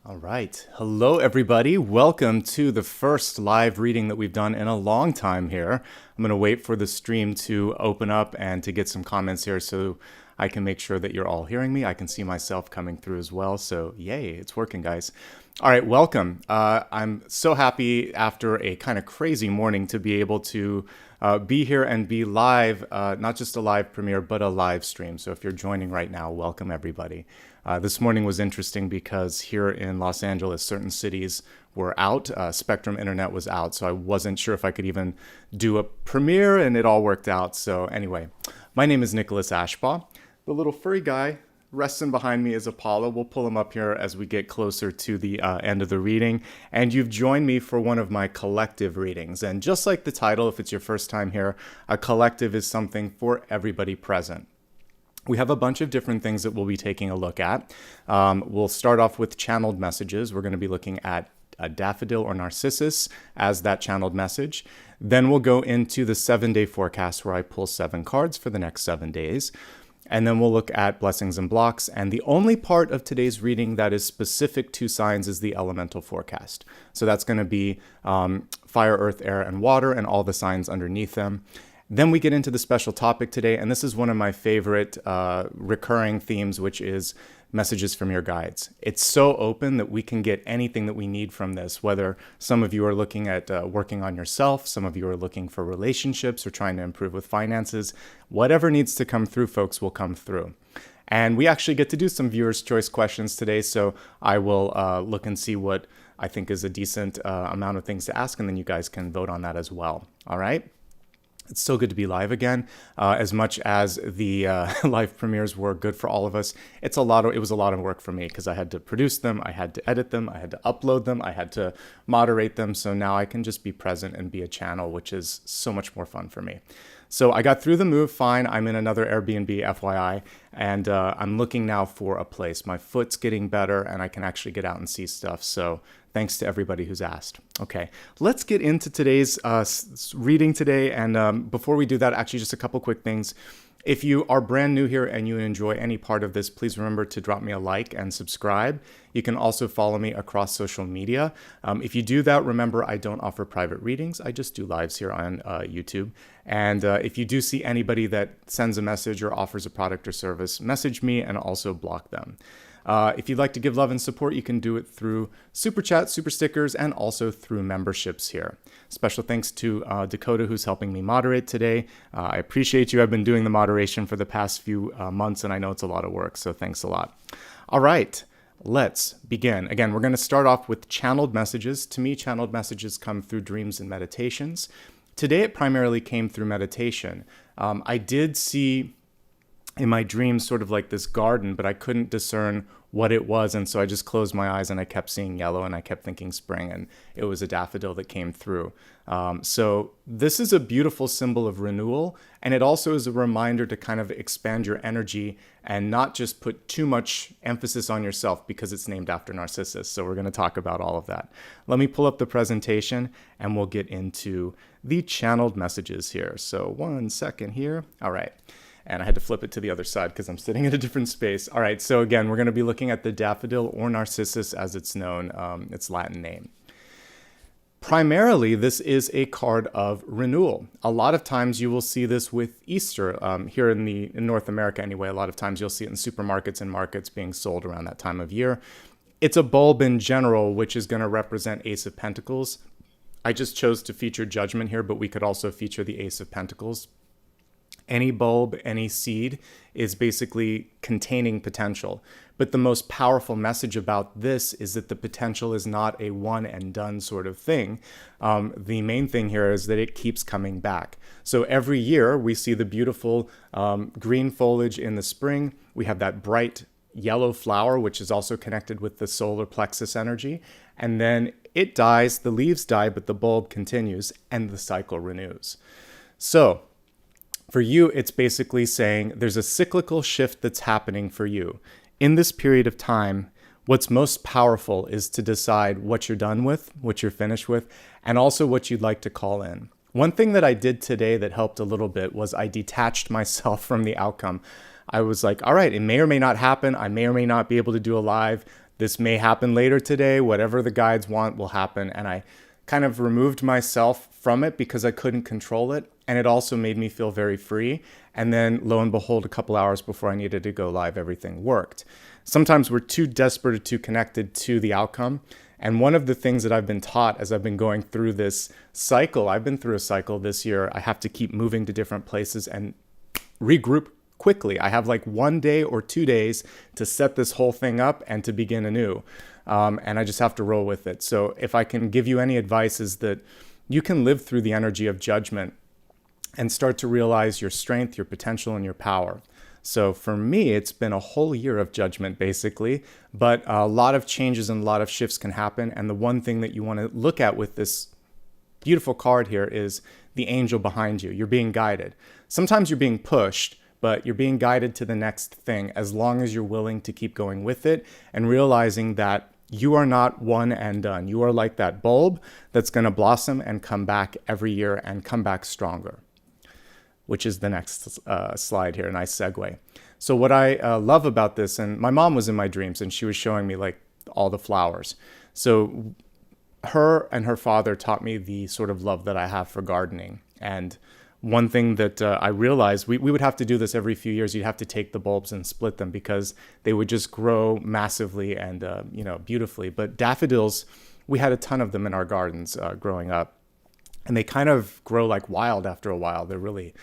All right. Hello, everybody. Welcome to the first live reading that we've done in a long time here. I'm going to wait for the stream to open up and to get some comments here so I can make sure that you're all hearing me. I can see myself coming through as well. So yay, it's working, guys. All right, welcome. I'm so happy after a kind of crazy morning to be able to be here and be live, not just a live premiere, but a live stream. So if you're joining right now, welcome everybody. This morning was interesting because here in Los Angeles, certain cities were out. Spectrum Internet was out, so I wasn't sure if I could even do a premiere, and it all worked out. So anyway, my name is Nicholas Ashbaugh. The little furry guy resting behind me is Apollo. We'll pull him up here as we get closer to the end of the reading. And you've joined me for one of my collective readings. And just like the title, if it's your first time here, a collective is something for everybody present. We have a bunch of different things that we'll be taking a look at. We'll start off with channeled messages. We're going to be looking at a Daffodil or Narcissus as that channeled message. Then we'll go into the 7-day forecast where I pull 7 cards for the next 7 days. And then we'll look at blessings and blocks. And the only part of today's reading that is specific to signs is the elemental forecast. So that's going to be fire, earth, air, and water, and all the signs underneath them. Then we get into the special topic today, and this is one of my favorite recurring themes, which is messages from your guides. It's so open that we can get anything that we need from this, whether some of you are looking at working on yourself, some of you are looking for relationships or trying to improve with finances. Whatever needs to come through, folks, will come through. And we actually get to do some viewers' choice questions today, so I will look and see what I think is a decent amount of things to ask, and then you guys can vote on that as well. All right? It's so good to be live again. As much as the live premieres were good for all of us, it was a lot of work for me because I had to produce them, I had to edit them, I had to upload them, I had to moderate them. So now I can just be present and be a channel, which is so much more fun for me. So I got through the move fine. I'm in another Airbnb, FYI, and I'm looking now for a place. My foot's getting better and I can actually get out and see stuff. So thanks to everybody who's asked. Okay, let's get into today's reading today. And before we do that, actually just a couple quick things. If you are brand new here and you enjoy any part of this, please remember to drop me a like and subscribe. You can also follow me across social media. If you do that, remember I don't offer private readings. I just do lives here on YouTube. And if you do see anybody that sends a message or offers a product or service, message me and also block them. If you'd like to give love and support, you can do it through Super Chat, Super Stickers, and also through memberships here. Special thanks to Dakota, who's helping me moderate today. I appreciate you. I've been doing the moderation for the past few months, and I know it's a lot of work, so thanks a lot. All right, let's begin. Again, we're going to start off with channeled messages. To me, channeled messages come through dreams and meditations. Today, it primarily came through meditation. I did see in my dreams sort of like this garden, but I couldn't discern what it was. And so I just closed my eyes and I kept seeing yellow and I kept thinking spring, and it was a daffodil that came through. So this is a beautiful symbol of renewal. And it also is a reminder to kind of expand your energy and not just put too much emphasis on yourself because it's named after Narcissus. So we're going to talk about all of that. Let me pull up the presentation and we'll get into the channeled messages here. So 1 second here. All right. And I had to flip it to the other side because I'm sitting in a different space. All right, so again, we're going to be looking at the Daffodil or Narcissus as it's known, its Latin name. Primarily, this is a card of renewal. A lot of times you will see this with Easter. Here in North America anyway, a lot of times you'll see it in supermarkets and markets being sold around that time of year. It's a bulb in general, which is going to represent Ace of Pentacles. I just chose to feature Judgment here, but we could also feature the Ace of Pentacles. Any bulb, any seed is basically containing potential. But the most powerful message about this is that the potential is not a one and done sort of thing. The main thing here is that it keeps coming back. So every year we see the beautiful green foliage in the spring. We have that bright yellow flower, which is also connected with the solar plexus energy. And then it dies, the leaves die, but the bulb continues and the cycle renews. So for you, it's basically saying there's a cyclical shift that's happening for you. In this period of time, what's most powerful is to decide what you're done with, what you're finished with, and also what you'd like to call in. One thing that I did today that helped a little bit was I detached myself from the outcome. I was like, all right, it may or may not happen. I may or may not be able to do a live. this may happen later today. Whatever the guides want will happen. And I kind of removed myself from it because I couldn't control it. And it also made me feel very free. And then lo and behold, a couple hours before I needed to go live, everything worked. Sometimes we're too desperate or too connected to the outcome. And one of the things that I've been taught as I've been going through this cycle, I've been through a cycle this year. I have to keep moving to different places and regroup quickly. I have like 1 day or 2 days to set this whole thing up and to begin anew. And I just have to roll with it. So if I can give you any advice, is that you can live through the energy of judgment and start to realize your strength, your potential, and your power. So for me, it's been a whole year of judgment, basically, but a lot of changes and a lot of shifts can happen. And the one thing that you want to look at with this beautiful card here is the angel behind you. You're being guided. Sometimes you're being pushed, but you're being guided to the next thing as long as you're willing to keep going with it and realizing that you are not one and done. You are like that bulb that's going to blossom and come back every year and come back stronger, which is the next slide here, a nice segue. So what I love about this, and my mom was in my dreams and she was showing me like all the flowers. So her and her father taught me the sort of love that I have for gardening. And one thing that I realized, we would have to do this every few years. You'd have to take the bulbs and split them because they would just grow massively and beautifully. But daffodils, we had a ton of them in our gardens growing up. And they kind of grow like wild after a while. They're really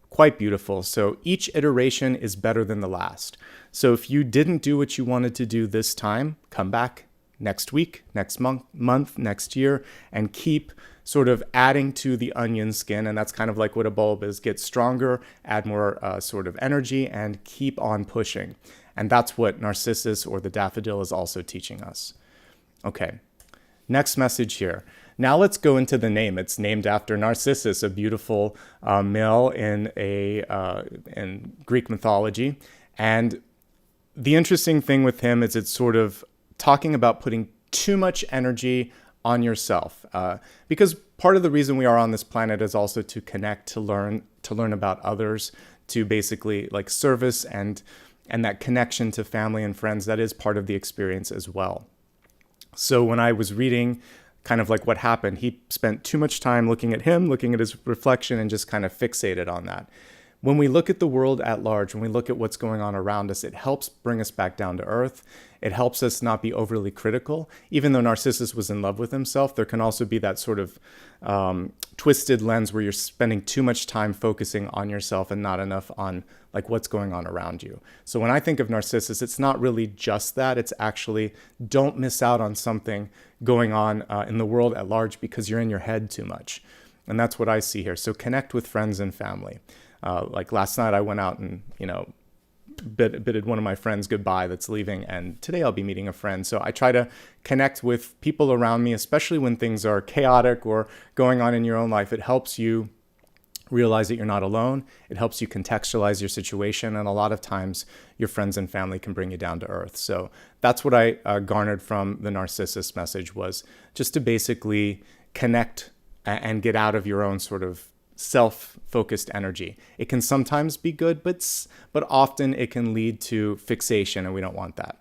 quite beautiful. So each iteration is better than the last. So if you didn't do what you wanted to do this time, come back next week, next month, next year, and keep sort of adding to the onion skin. And that's kind of like what a bulb is. Get stronger, add more sort of energy, and keep on pushing. And that's what Narcissus or the daffodil is also teaching us. Okay, next message here. Now let's go into the name. It's named after Narcissus, a beautiful male in Greek mythology. And the interesting thing with him is it's sort of talking about putting too much energy on yourself. Because part of the reason we are on this planet is also to connect, to learn about others, to basically like service and that connection to family and friends. That is part of the experience as well. So when I was reading kind of like what happened, he spent too much time looking at him, looking at his reflection, and just kind of fixated on that. When we look at the world at large, when we look at what's going on around us, it helps bring us back down to earth. It helps us not be overly critical. Even though Narcissus was in love with himself, there can also be that sort of twisted lens where you're spending too much time focusing on yourself and not enough on like what's going on around you. So when I think of Narcissus, it's not really just that. It's actually don't miss out on something going on in the world at large because you're in your head too much. And that's what I see here. So connect with friends and family. Like last night I went out and, bidded one of my friends goodbye that's leaving, and today I'll be meeting a friend. So I try to connect with people around me, especially when things are chaotic or going on in your own life. It helps you realize that you're not alone. It helps you contextualize your situation, and a lot of times your friends and family can bring you down to earth. So that's what I garnered from the Narcissus message, was just to basically connect and get out of your own sort of self-focused energy. It can sometimes be good, but often it can lead to fixation, and we don't want that.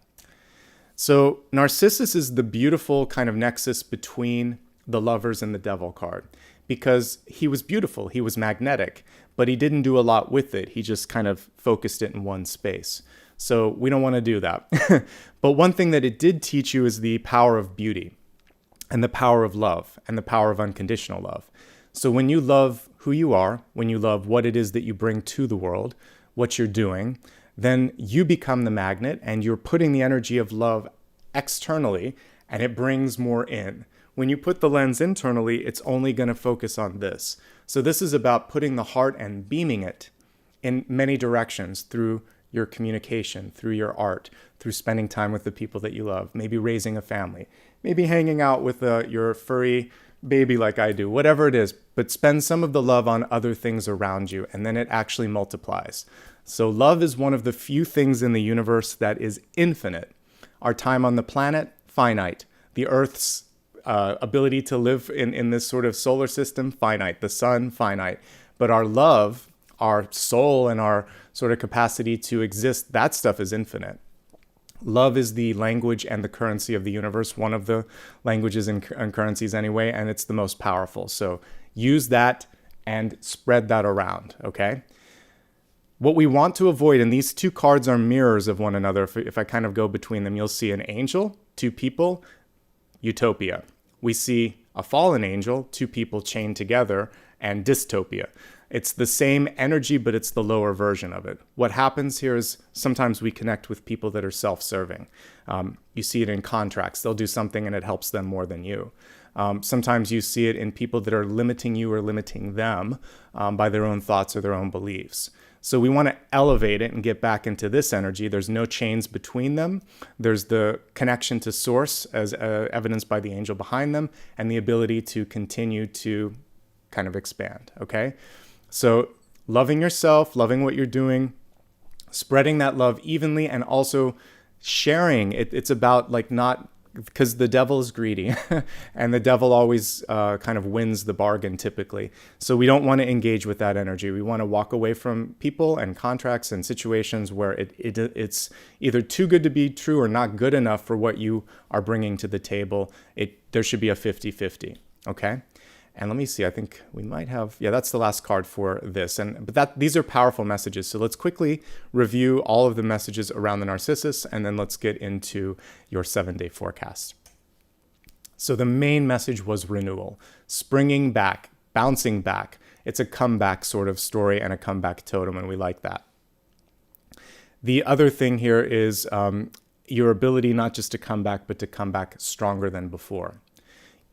So Narcissus is the beautiful kind of nexus between the Lovers and the Devil card, because he was beautiful, he was magnetic, but he didn't do a lot with it. He just kind of focused it in one space. So we don't want to do that. But one thing that it did teach you is the power of beauty and the power of love and the power of unconditional love. So when you love who you are, when you love what it is that you bring to the world, what you're doing, then you become the magnet and you're putting the energy of love externally, and it brings more in. When you put the lens internally, it's only going to focus on this. So this is about putting the heart and beaming it in many directions through your communication, through your art, through spending time with the people that you love, maybe raising a family, maybe hanging out with your furry baby like I do, whatever it is, but spend some of the love on other things around you, and then it actually multiplies. So love is one of the few things in the universe that is infinite. Our time on the planet, finite. The Earth's ability to live in this sort of solar system, finite. The sun, finite. But our love, our soul, and our sort of capacity to exist, that stuff is infinite. Love is the language and the currency of the universe, one of the languages and currencies anyway, and it's the most powerful. So use that and spread that around, okay? What we want to avoid, and these two cards are mirrors of one another. If I kind of go between them, you'll see an angel, two people, utopia. We see a fallen angel, two people chained together, and dystopia. It's the same energy, but it's the lower version of it. What happens here is sometimes we connect with people that are self-serving. You see it in contracts. They'll do something and it helps them more than you. Sometimes you see it in people that are limiting you or limiting them by their own thoughts or their own beliefs. So we want to elevate it and get back into this energy. There's no chains between them. There's the connection to source as evidenced by the angel behind them and the ability to continue to kind of expand, okay? So loving yourself, loving what you're doing, spreading that love evenly, and also sharing. It's about like not, because the devil is greedy and the devil always kind of wins the bargain typically. So we don't want to engage with that energy. We want to walk away from people and contracts and situations where it's either too good to be true or not good enough for what you are bringing to the table. There should be a 50-50, okay? And let me see, I think we might have, yeah, that's the last card for this. But these are powerful messages. So let's quickly review all of the messages around the Narcissus, and then let's get into your 7-day forecast. So the main message was renewal, springing back, bouncing back. It's a comeback sort of story and a comeback totem, and we like that. The other thing here is your ability not just to come back, but to come back stronger than before.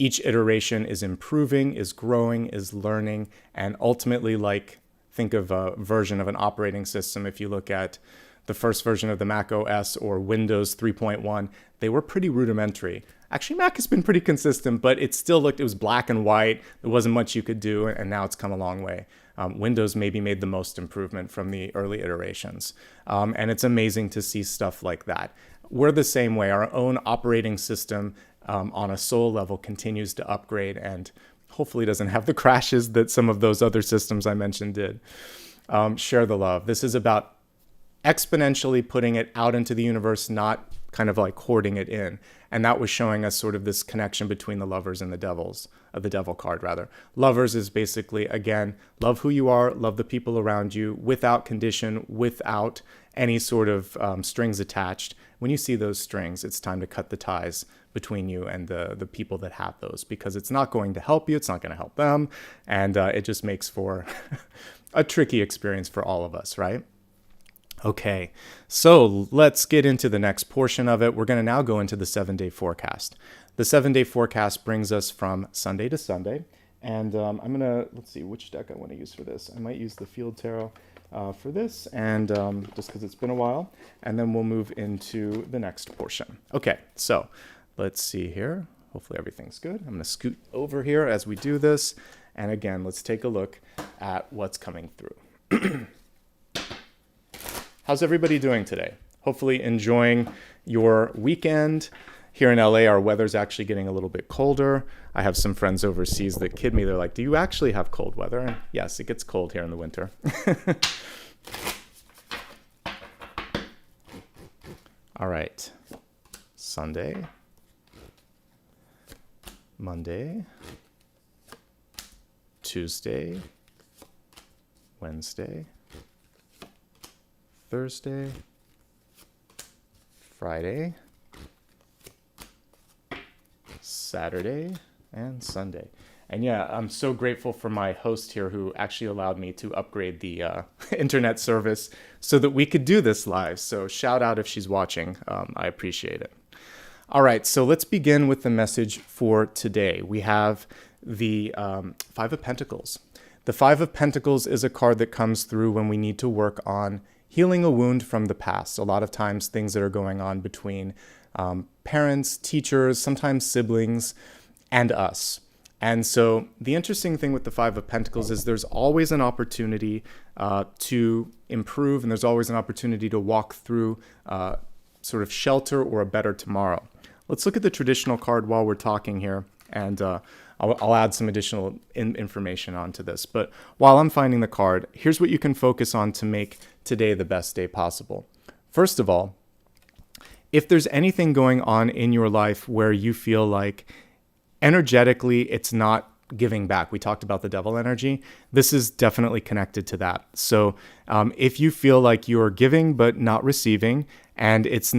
Each iteration is improving, is growing, is learning, and ultimately, like, think of a version of an operating system. If you look at the first version of the Mac OS or Windows 3.1, they were pretty rudimentary. Actually, Mac has been pretty consistent, but it was black and white. There wasn't much you could do, and now it's come a long way. Windows maybe made the most improvement from the early iterations. And it's amazing to see stuff like that. We're the same way. Our own operating system on a soul level continues to upgrade and hopefully doesn't have the crashes that some of those other systems I mentioned did. Share the love. This is about exponentially putting it out into the universe, not kind of like hoarding it in. And that was showing us sort of this connection between the lovers and the devils, the devil card rather. Lovers is basically, again, love who you are, love the people around you without condition, without any sort of strings attached. When you see those strings, it's time to cut the ties between you and the people that have those, because it's not going to help you, it's not going to help them, and it just makes for a tricky experience for all of us, right? Okay, so let's get into the next portion of it. We're going to now go into the 7-day forecast. The 7-day forecast brings us from Sunday to Sunday, and I'm going to, let's see which deck I want to use for this. I might use the Field Tarot for this, and just because it's been a while, and then we'll move into the next portion. Okay, so let's see here. Hopefully everything's good. I'm going to scoot over here as we do this, and again, let's take a look at what's coming through. How's everybody doing today? Hopefully enjoying your weekend. Here in LA, our weather's actually getting a little bit colder. I have some friends overseas that kid me. They're like, do you actually have cold weather? And yes, it gets cold here in the winter. All right. Sunday, Monday, Tuesday, Wednesday, Thursday, Friday, Saturday, and Sunday. And yeah, I'm so grateful for my host here who actually allowed me to upgrade the internet service so that we could do this live. So shout out if she's watching. I appreciate it. All right, so let's begin with the message for today. We have the Five of Pentacles. The Five of Pentacles is a card that comes through when we need to work on healing a wound from the past. A lot of times things that are going on between parents, teachers, sometimes siblings, and us. And so the interesting thing with the Five of Pentacles is there's always an opportunity to improve, and there's always an opportunity to walk through sort of shelter or a better tomorrow. Let's look at the traditional card while we're talking here, and I'll add some additional information onto this. But while I'm finding the card, here's what you can focus on to make today the best day possible. First of all, if there's anything going on in your life where you feel like energetically it's not giving back, we talked about the devil energy, this is definitely connected to that. So if you feel like you're giving but not receiving, and it's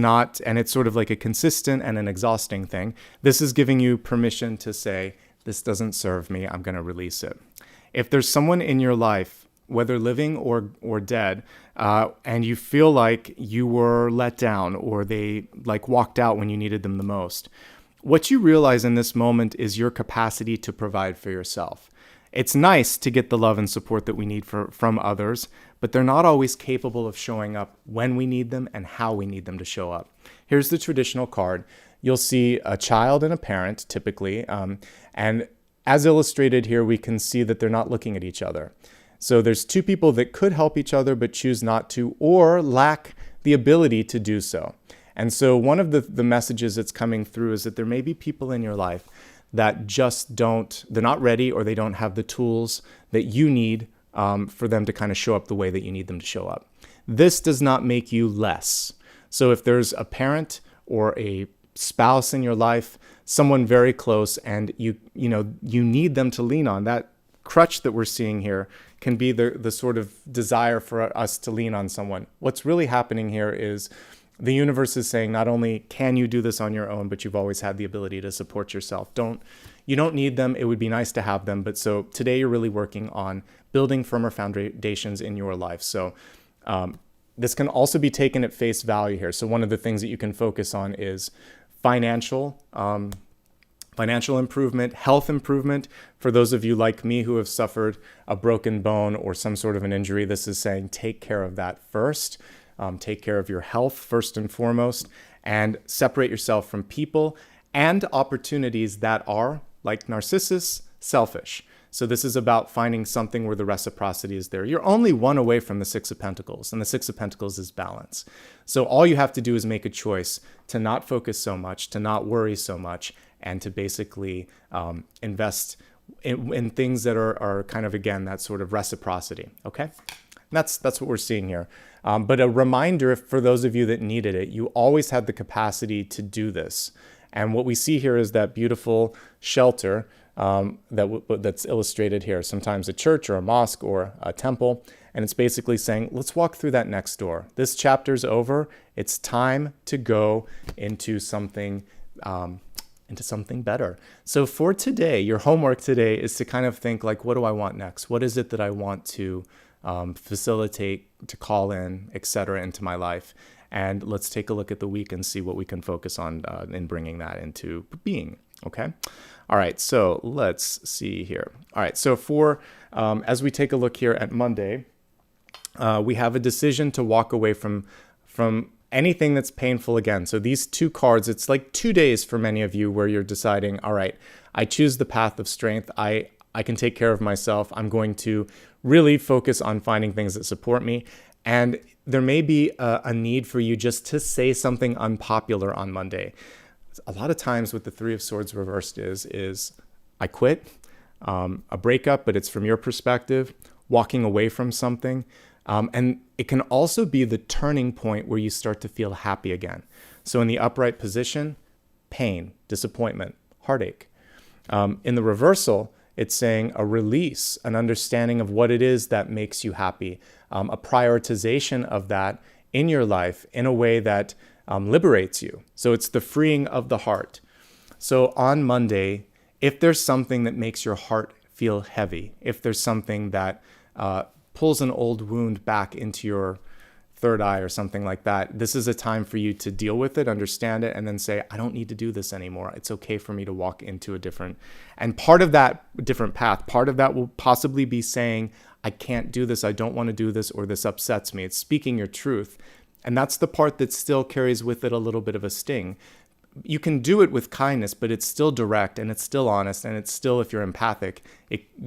sort of like a consistent and an exhausting thing, this is giving you permission to say, this doesn't serve me, I'm going to release it. If there's someone in your life, whether living or dead, and you feel like you were let down or they like walked out when you needed them the most, what you realize in this moment is your capacity to provide for yourself. It's nice to get the love and support that we need from others, but they're not always capable of showing up when we need them and how we need them to show up. Here's the traditional card. You'll see a child and a parent, typically, and as illustrated here, we can see that they're not looking at each other. So there's two people that could help each other but choose not to, or lack the ability to do so. And so one of the messages that's coming through is that there may be people in your life that just they're not ready, or they don't have the tools that you need for them to kind of show up the way that you need them to show up. This does not make you less. So if there's a parent or a spouse in your life, someone very close, and you need them to lean on, that crutch that we're seeing here can be the sort of desire for us to lean on someone. What's really happening here is the universe is saying, not only can you do this on your own, but you've always had the ability to support yourself. You don't need them. It would be nice to have them. But so today you're really working on building firmer foundations in your life. So this can also be taken at face value here. So one of the things that you can focus on is financial improvement, health improvement. For those of you like me who have suffered a broken bone or some sort of an injury, this is saying take care of that first. Take care of your health first and foremost, and separate yourself from people and opportunities that are, like Narcissus, selfish. So this is about finding something where the reciprocity is there. You're only one away from the Six of Pentacles, and the Six of Pentacles is balance. So all you have to do is make a choice to not focus so much, to not worry so much, and to basically invest in things that are kind of, again, that sort of reciprocity, okay? That's what we're seeing here. But a reminder for those of you that needed it, you always had the capacity to do this. And what we see here is that beautiful shelter that's illustrated here, sometimes a church or a mosque or a temple. And it's basically saying, let's walk through that next door. This chapter's over. It's time to go into something better. So for today, your homework today is to kind of think like, what do I want next? What is it that I want to facilitate, to call in, etc. into my life? And let's take a look at the week and see what we can focus on in bringing that into being. Okay. All right. So let's see here. All right. So for as we take a look here at Monday, we have a decision to walk away from anything that's painful again. So these two cards, it's like 2 days for many of you where you're deciding, all right, I choose the path of strength. I can take care of myself. I'm going to really focus on finding things that support me. And there may be a need for you just to say something unpopular on Monday. A lot of times what the Three of Swords reversed is I quit, a breakup, but it's from your perspective, walking away from something. And it can also be the turning point where you start to feel happy again. So in the upright position, pain, disappointment, heartache. In the reversal, it's saying a release, an understanding of what it is that makes you happy, a prioritization of that in your life in a way that liberates you. So it's the freeing of the heart. So on Monday, if there's something that makes your heart feel heavy, if there's something that pulls an old wound back into your third eye or something like that, this is a time for you to deal with it, understand it, and then say, I don't need to do this anymore. It's okay for me to walk into a different, and part of that different path, part of that will possibly be saying, I can't do this, I don't want to do this, or this upsets me. It's speaking your truth. And that's the part that still carries with it a little bit of a sting. You can do it with kindness, but it's still direct and it's still honest, and it's still, if you're empathic,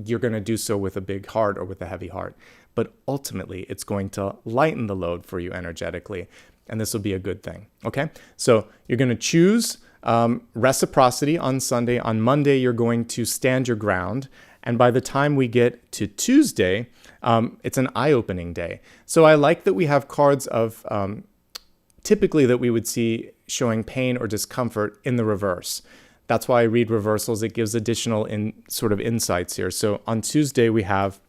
you're going to do so with a big heart or with a heavy heart. But ultimately, it's going to lighten the load for you energetically, and this will be a good thing. Okay, so you're going to choose reciprocity on Sunday. On Monday, you're going to stand your ground, and by the time we get to Tuesday, it's an eye-opening day. So I like that we have cards of typically that we would see showing pain or discomfort in the reverse. That's why I read reversals. It gives additional sort of insights here. So on Tuesday, we have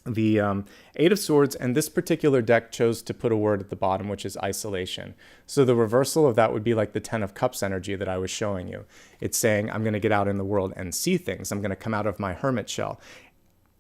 the Eight of Swords, and this particular deck chose to put a word at the bottom, which is isolation. So the reversal of that would be like the Ten of Cups energy that I was showing you. It's saying, I'm going to get out in the world and see things. I'm going to come out of my hermit shell.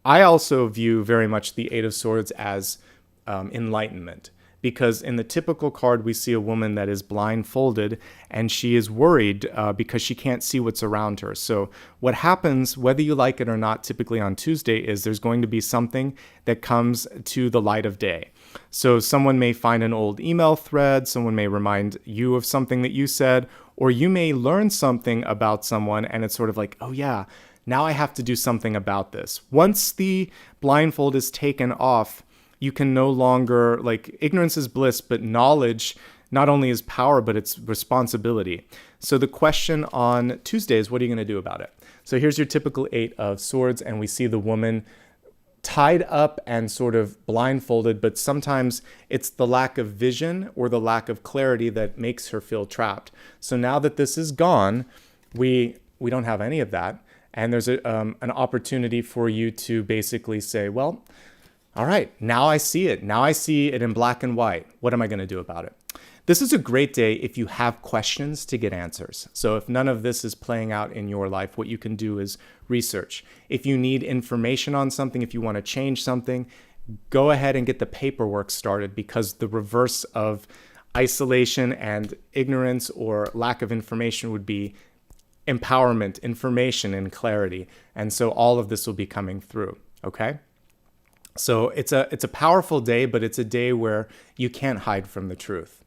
I also view very much the Eight of Swords as enlightenment. Because in the typical card, we see a woman that is blindfolded and she is worried because she can't see what's around her. So what happens, whether you like it or not, typically on Tuesday, is there's going to be something that comes to the light of day. So someone may find an old email thread, someone may remind you of something that you said, or you may learn something about someone and it's sort of like, oh yeah, now I have to do something about this. Once the blindfold is taken off, you can no longer, like, ignorance is bliss, but knowledge not only is power, but it's responsibility. So the question on Tuesday is, what are you going to do about it? So here's your typical Eight of Swords, and we see the woman tied up and sort of blindfolded, but sometimes it's the lack of vision or the lack of clarity that makes her feel trapped. So now that this is gone, we don't have any of that, and there's an opportunity for you to basically say, well, all right, now I see it. Now I see it in black and white. What am I going to do about it? This is a great day if you have questions to get answers. So if none of this is playing out in your life, what you can do is research. If you need information on something, if you want to change something, go ahead and get the paperwork started, because the reverse of isolation and ignorance or lack of information would be empowerment, information, and clarity. And so all of this will be coming through, okay? So it's a powerful day, but it's a day where you can't hide from the truth.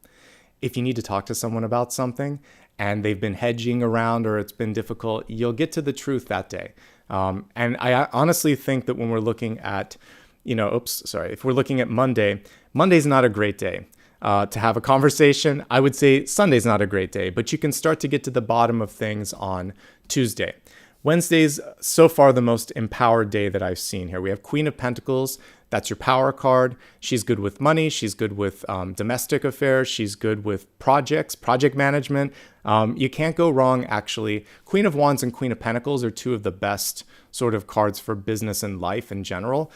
If you need to talk to someone about something and they've been hedging around or it's been difficult, you'll get to the truth that day. And I honestly think that when we're looking at, if we're looking at Monday, Monday's not a great day to have a conversation. I would say Sunday's not a great day, but you can start to get to the bottom of things on Tuesday. Wednesday's so far the most empowered day that I've seen here. We have Queen of Pentacles. That's your power card. She's good with money. She's good with domestic affairs. She's good with projects, project management. You can't go wrong, actually. Queen of Wands and Queen of Pentacles are two of the best sort of cards for business and life in general,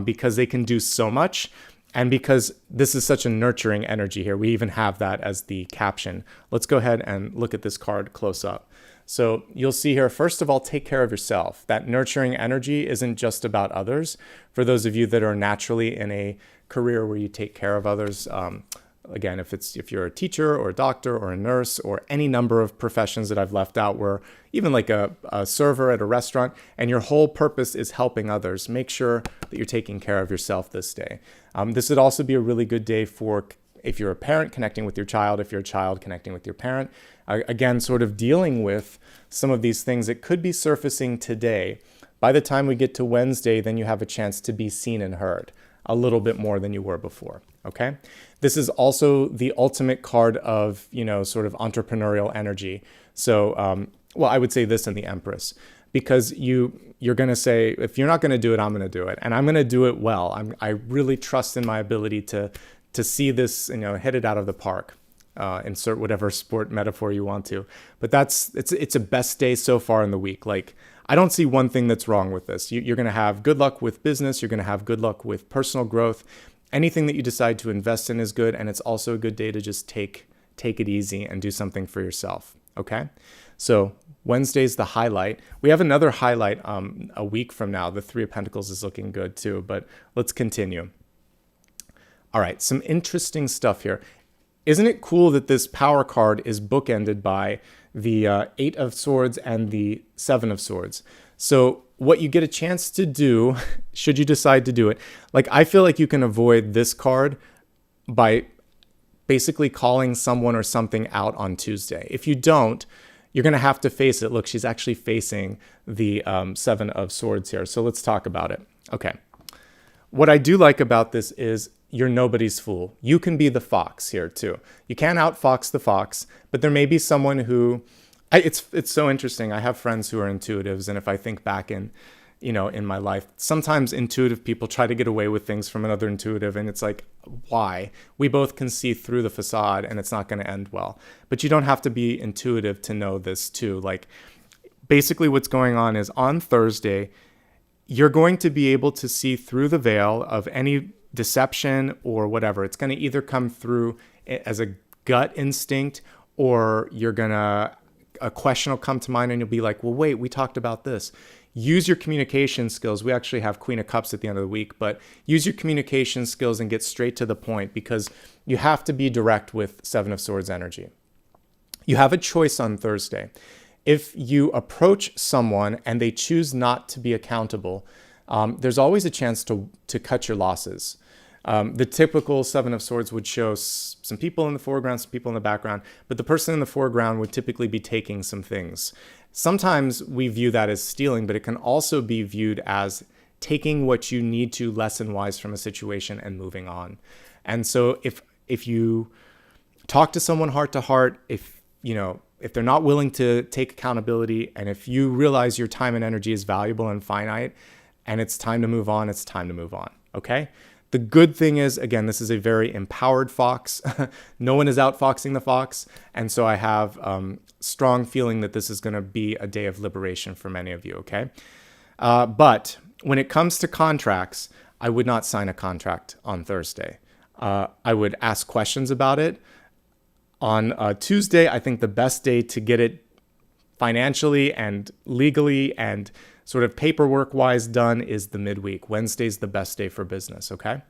because they can do so much. And because this is such a nurturing energy here, we even have that as the caption. Let's go ahead and look at this card close up. So you'll see here, first of all, take care of yourself. That nurturing energy isn't just about others. For those of you that are naturally in a career where you take care of others, again, if you're a teacher or a doctor or a nurse or any number of professions that I've left out, where even like a server at a restaurant, and your whole purpose is helping others, make sure that you're taking care of yourself this day. This would also be a really good day for, if you're a parent, connecting with your child, if you're a child, connecting with your parent. Again, sort of dealing with some of these things that could be surfacing today. By the time we get to Wednesday, then you have a chance to be seen and heard a little bit more than you were before, okay? This is also the ultimate card of, sort of entrepreneurial energy. So, I would say this in the Empress, because you're going to say, if you're not going to do it, I'm going to do it. And I'm going to do it well. I really trust in my ability to see this, hit it out of the park. Insert whatever sport metaphor you want to, but it's a best day so far in the week. Like, I don't see one thing that's wrong with this. You're going to have good luck with business. You're going to have good luck with personal growth. Anything that you decide to invest in is good, and it's also a good day to just take it easy and do something for yourself. Okay, so Wednesday's the highlight. We have another highlight a week from now. The Three of Pentacles is looking good too, but let's continue. All right, some interesting stuff here. Isn't it cool that this power card is bookended by the Eight of Swords and the Seven of Swords? So what you get a chance to do, should you decide to do it, like, I feel like you can avoid this card by basically calling someone or something out on Tuesday. If you don't, you're going to have to face it. Look, she's actually facing the Seven of Swords here. So let's talk about it. Okay. What I do like about this is you're nobody's fool. You can be the fox here too. You can't outfox the fox, but there may be someone who, it's so interesting. I have friends who are intuitives, and if I think back in in my life. Sometimes intuitive people try to get away with things from another intuitive, and it's like, why? We both can see through the facade, and it's not going to end well. But you don't have to be intuitive to know this too. Like, basically what's going on is on Thursday, you're going to be able to see through the veil of any deception or whatever. It's going to either come through as a gut instinct, or a question will come to mind and you'll be like, well, wait, we talked about this. Use your communication skills. We actually have Queen of Cups at the end of the week, but use your communication skills and get straight to the point, because you have to be direct with Seven of Swords energy. You have a choice on Thursday. If you approach someone and they choose not to be accountable, there's always a chance to cut your losses. The typical Seven of Swords would show some people in the foreground, some people in the background, but the person in the foreground would typically be taking some things. Sometimes we view that as stealing, but it can also be viewed as taking what you need to lesson wise from a situation and moving on. And so if you talk to someone heart to heart, if they're not willing to take accountability, and if you realize your time and energy is valuable and finite and it's time to move on, it's time to move on. Okay? The good thing is, again, this is a very empowered fox. No one is outfoxing the fox. And so I have strong feeling that this is going to be a day of liberation for many of you, okay? But when it comes to contracts, I would not sign a contract on Thursday. I would ask questions about it. On Tuesday, I think the best day to get it financially and legally and sort of paperwork-wise done is the midweek. Wednesday's the best day for business, okay?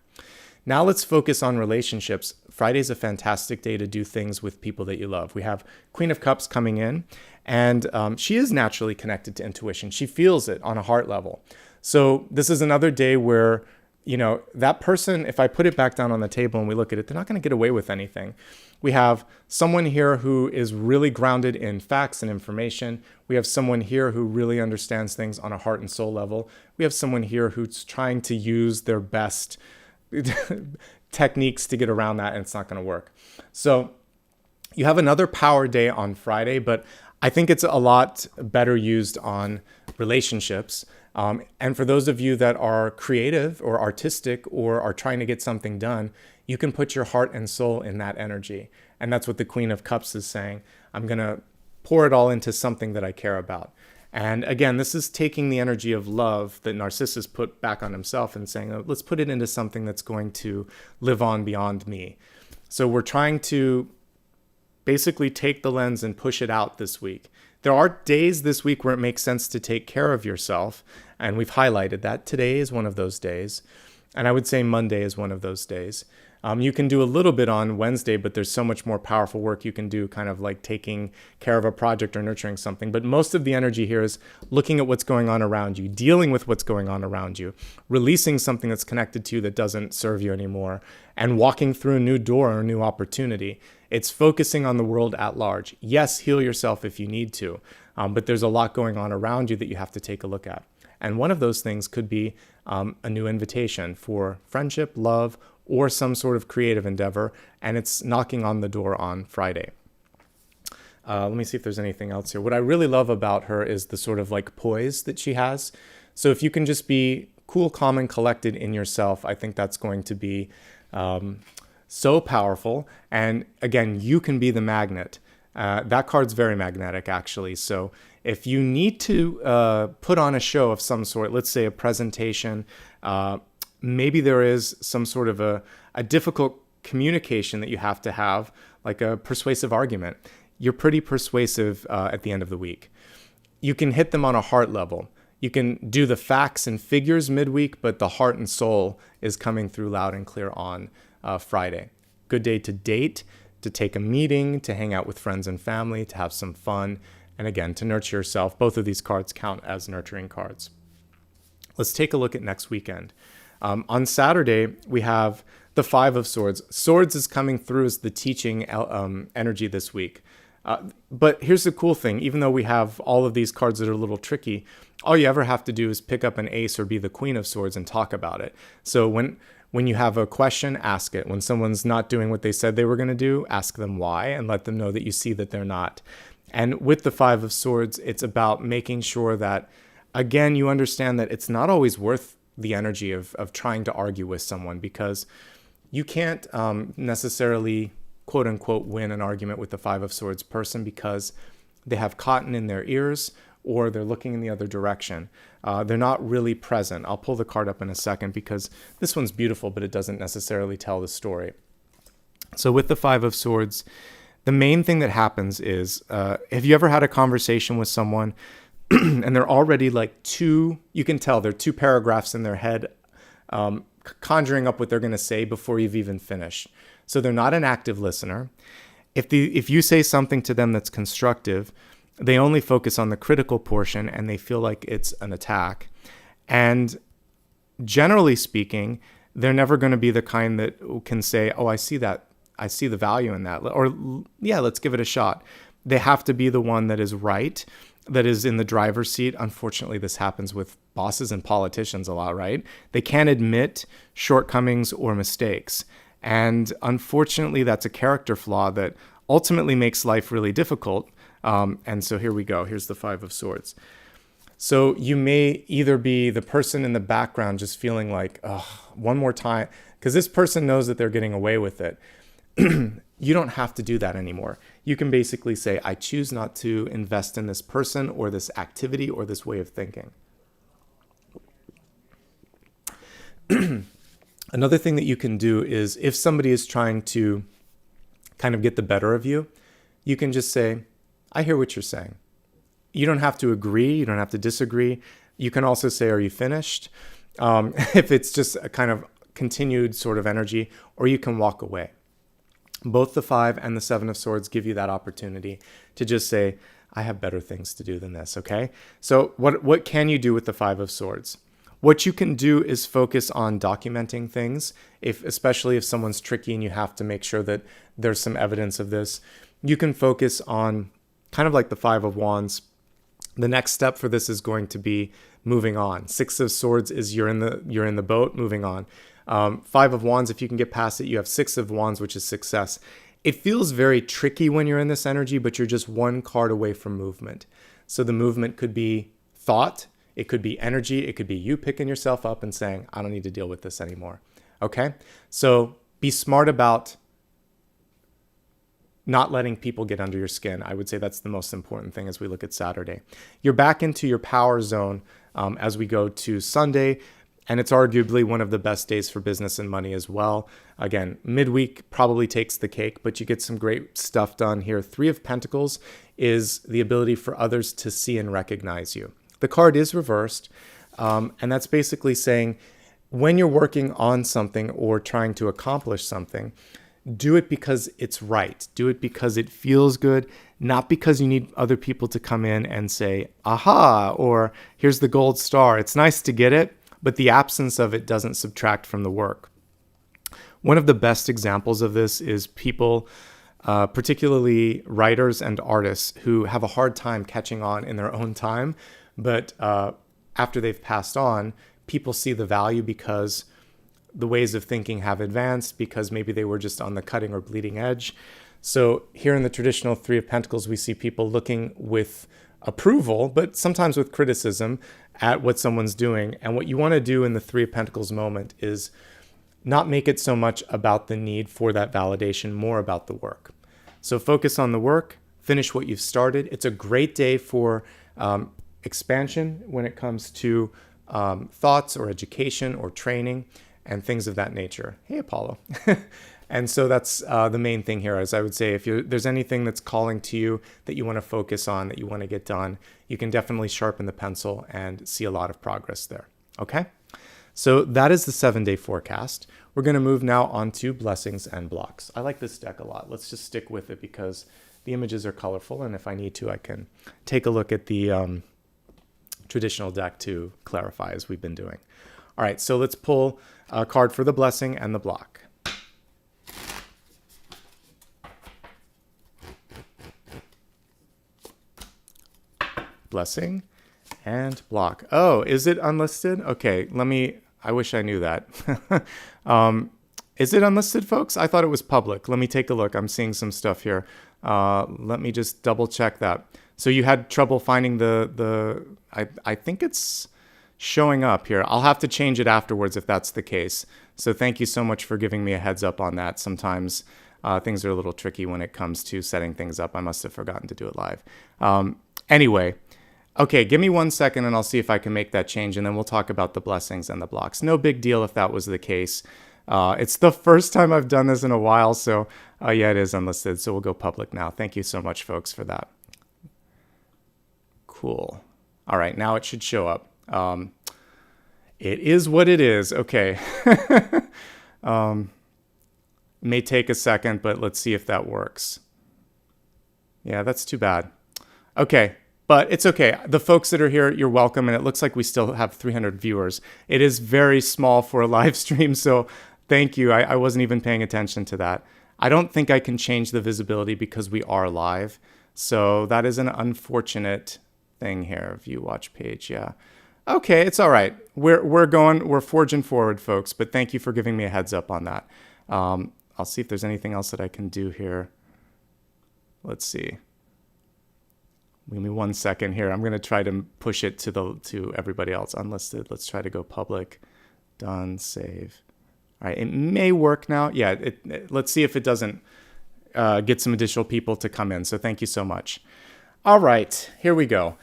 Now let's focus on relationships. Friday's a fantastic day to do things with people that you love. We have Queen of Cups coming in, and she is naturally connected to intuition. She feels it on a heart level. So this is another day where, that person, if I put it back down on the table and we look at it, they're not going to get away with anything. We have someone here who is really grounded in facts and information. We have someone here who really understands things on a heart and soul level. We have someone here who's trying to use their best techniques to get around that, and it's not going to work. So you have another power day on Friday, but I think it's a lot better used on relationships. And for those of you that are creative or artistic or are trying to get something done, you can put your heart and soul in that energy. And that's what the Queen of Cups is saying. I'm going to pour it all into something that I care about. And again, this is taking the energy of love that Narcissus put back on himself and saying, oh, let's put it into something that's going to live on beyond me. So we're trying to basically take the lens and push it out this week. There are days this week where it makes sense to take care of yourself, and we've highlighted that. Today is one of those days, and I would say Monday is one of those days. You can do a little bit on Wednesday, but there's so much more powerful work you can do, kind of like taking care of a project or nurturing something. But most of the energy here is looking at what's going on around you, dealing with what's going on around you, releasing something that's connected to you that doesn't serve you anymore, and walking through a new door or a new opportunity. It's focusing on the world at large. Yes, heal yourself if you need to, but there's a lot going on around you that you have to take a look at. And one of those things could be a new invitation for friendship, love, or some sort of creative endeavor, and it's knocking on the door on Friday. Let me see if there's anything else here. What I really love about her is the sort of like poise that she has. So if you can just be cool, calm, and collected in yourself, I think that's going to be so powerful. And again, you can be the magnet. That card's very magnetic, actually. So if you need to put on a show of some sort, let's say a presentation, maybe there is some sort of a difficult communication that you have, like a persuasive argument. You're pretty persuasive at the end of the week. You can hit them on a heart level. You can do the facts and figures midweek, but the heart and soul is coming through loud and clear on Friday. Good day to date, to take a meeting, to hang out with friends and family, to have some fun, and again, to nurture yourself. Both of these cards count as nurturing cards. Let's take a look at next weekend. On Saturday, we have the Five of Swords. Swords is coming through as the teaching energy this week. But here's the cool thing. Even though we have all of these cards that are a little tricky, all you ever have to do is pick up an ace or be the Queen of Swords and talk about it. So when you have a question, ask it. When someone's not doing what they said they were going to do, ask them why and let them know that you see that they're not. And with the Five of Swords, it's about making sure that again, you understand that it's not always worth the energy of trying to argue with someone, because you can't necessarily, quote unquote, win an argument with the Five of Swords person because they have cotton in their ears or they're looking in the other direction. They're not really present. I'll pull the card up in a second because this one's beautiful, but it doesn't necessarily tell the story. So with the Five of Swords, the main thing that happens is, have you ever had a conversation with someone and they're already like you can tell they're two paragraphs in their head, conjuring up what they're going to say before you've even finished. So they're not an active listener. If you say something to them that's constructive, they only focus on the critical portion and they feel like it's an attack. And generally speaking, they're never going to be the kind that can say, oh, I see that. I see the value in that. Or, yeah, let's give it a shot. They have to be the one that is right, that is in the driver's seat. Unfortunately, this happens with bosses and politicians a lot, right? They can't admit shortcomings or mistakes. And unfortunately, that's a character flaw that ultimately makes life really difficult. And so here we go. Here's the Five of Swords. So you may either be the person in the background just feeling like, oh, one more time, because this person knows that they're getting away with it. You don't have to do that anymore. You can basically say, I choose not to invest in this person or this activity or this way of thinking. Another thing that you can do is if somebody is trying to kind of get the better of you, you can just say, I hear what you're saying. You don't have to agree. You don't have to disagree. You can also say, are you finished? If it's just a kind of continued sort of energy, or you can walk away. Both the Five and the Seven of Swords give you that opportunity to just say, I have better things to do than this, okay? So what can you do with the Five of Swords? What you can do is focus on documenting things, especially if someone's tricky and you have to make sure that there's some evidence of this. You can focus on kind of like the Five of Wands. The next step for this is going to be moving on. Six of Swords is you're in the boat, moving on. Five of Wands, if you can get past it, you have Six of Wands, which is success. It feels very tricky when you're in this energy, but you're just one card away from movement. So the movement could be thought, it could be energy, it could be you picking yourself up and saying, I don't need to deal with this anymore. Okay? So be smart about not letting people get under your skin. I would say that's the most important thing as we look at Saturday. You're back into your power zone as we go to Sunday. And it's arguably one of the best days for business and money as well. Again, midweek probably takes the cake, but you get some great stuff done here. Three of Pentacles is the ability for others to see and recognize you. The card is reversed, and that's basically saying when you're working on something or trying to accomplish something, do it because it's right. Do it because it feels good, not because you need other people to come in and say, aha, or here's the gold star. It's nice to get it, but the absence of it doesn't subtract from the work. One of the best examples of this is people, particularly writers and artists, who have a hard time catching on in their own time. But after they've passed on, people see the value because the ways of thinking have advanced, because maybe they were just on the cutting or bleeding edge. So here in the traditional Three of Pentacles, we see people looking with approval, but sometimes with criticism at what someone's doing. And what you want to do in the Three of Pentacles moment is not make it so much about the need for that validation, more about the work. So focus on the work, finish what you've started. It's a great day for expansion when it comes to thoughts or education or training and things of that nature. Hey, Apollo. And so that's the main thing here, as I would say, if there's anything that's calling to you that you want to focus on, that you want to get done, you can definitely sharpen the pencil and see a lot of progress there. Okay? So that is the 7-day forecast. We're going to move now on to blessings and blocks. I like this deck a lot. Let's just stick with it because the images are colorful, and if I need to, I can take a look at the traditional deck to clarify, as we've been doing. All right, so let's pull a card for the blessing and the block. Blessing and block. Oh, is it unlisted? Okay, I wish I knew that. Is it unlisted, folks? I thought it was public. Let me take a look. I'm seeing some stuff here. Let me just double check that. So you had trouble finding I think it's showing up here. I'll have to change it afterwards if that's the case. So thank you so much for giving me a heads up on that. Sometimes things are a little tricky when it comes to setting things up. I must have forgotten to do it live. Anyway, okay, give me 1 second and I'll see if I can make that change, and then we'll talk about the blessings and the blocks. No big deal if that was the case. It's the first time I've done this in a while, so yeah, it is unlisted. So we'll go public now. Thank you so much, folks, for that. Cool. All right, now it should show up. It is what it is. Okay. May take a second, but let's see if that works. Yeah, that's too bad. Okay, but it's okay. The folks that are here, you're welcome, and it looks like we still have 300 viewers. It is very small for a live stream, so thank you. I wasn't even paying attention to that. I don't think I can change the visibility because we are live, so that is an unfortunate thing here. View watch page, yeah. Okay, it's all right. We're forging forward, folks, but thank you for giving me a heads up on that. I'll see if there's anything else that I can do here. Let's see. Give me 1 second here. I'm going to try to push it to everybody else. Unlisted. Let's try to go public. Done. Save. All right. It may work now. Yeah. Let's see if it doesn't get some additional people to come in. So thank you so much. All right. Here we go.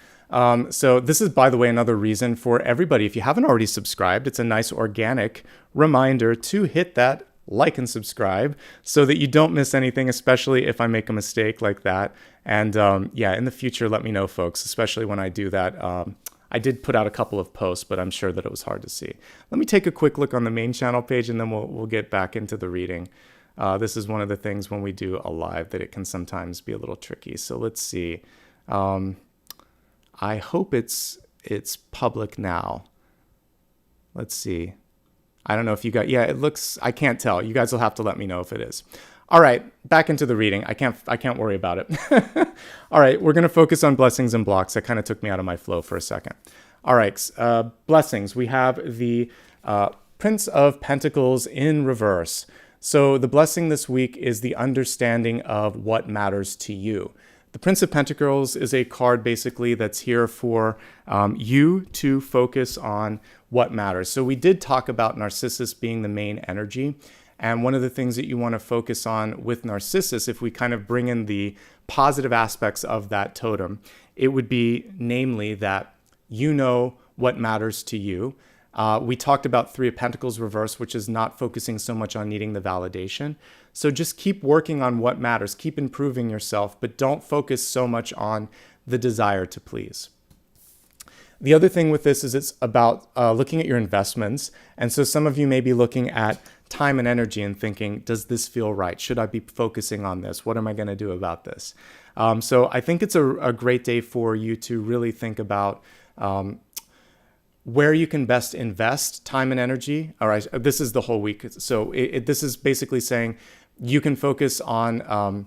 So this is, by the way, another reason for everybody. If you haven't already subscribed, it's a nice organic reminder to hit that like and subscribe so that you don't miss anything, especially if I make a mistake like that. And yeah, in the future, let me know, folks, especially when I do that. I did put out a couple of posts, but I'm sure that it was hard to see. Let me take a quick look on the main channel page, and then we'll get back into the reading. This is one of the things when we do a live that it can sometimes be a little tricky. So let's see. I hope it's public now. Let's see. I don't know if you got, yeah, it looks, I can't tell. You guys will have to let me know if it is. All right, back into the reading. I can't worry about it. All right, we're going to focus on blessings and blocks. That kind of took me out of my flow for a second. All right, blessings. We have the Prince of Pentacles in reverse. So the blessing this week is the understanding of what matters to you. The Prince of Pentacles is a card basically that's here for you to focus on what matters. So we did talk about Narcissus being the main energy. And one of the things that you want to focus on with Narcissus, if we kind of bring in the positive aspects of that totem, it would be namely that you know what matters to you. We talked about Three of Pentacles reverse, which is not focusing so much on needing the validation. So just keep working on what matters, keep improving yourself, but don't focus so much on the desire to please. The other thing with this is it's about looking at your investments. And so some of you may be looking at time and energy and thinking, does this feel right? Should I be focusing on this? What am I going to do about this? So I think it's a great day for you to really think about where you can best invest time and energy. All right, this is the whole week. So this is basically saying you can focus on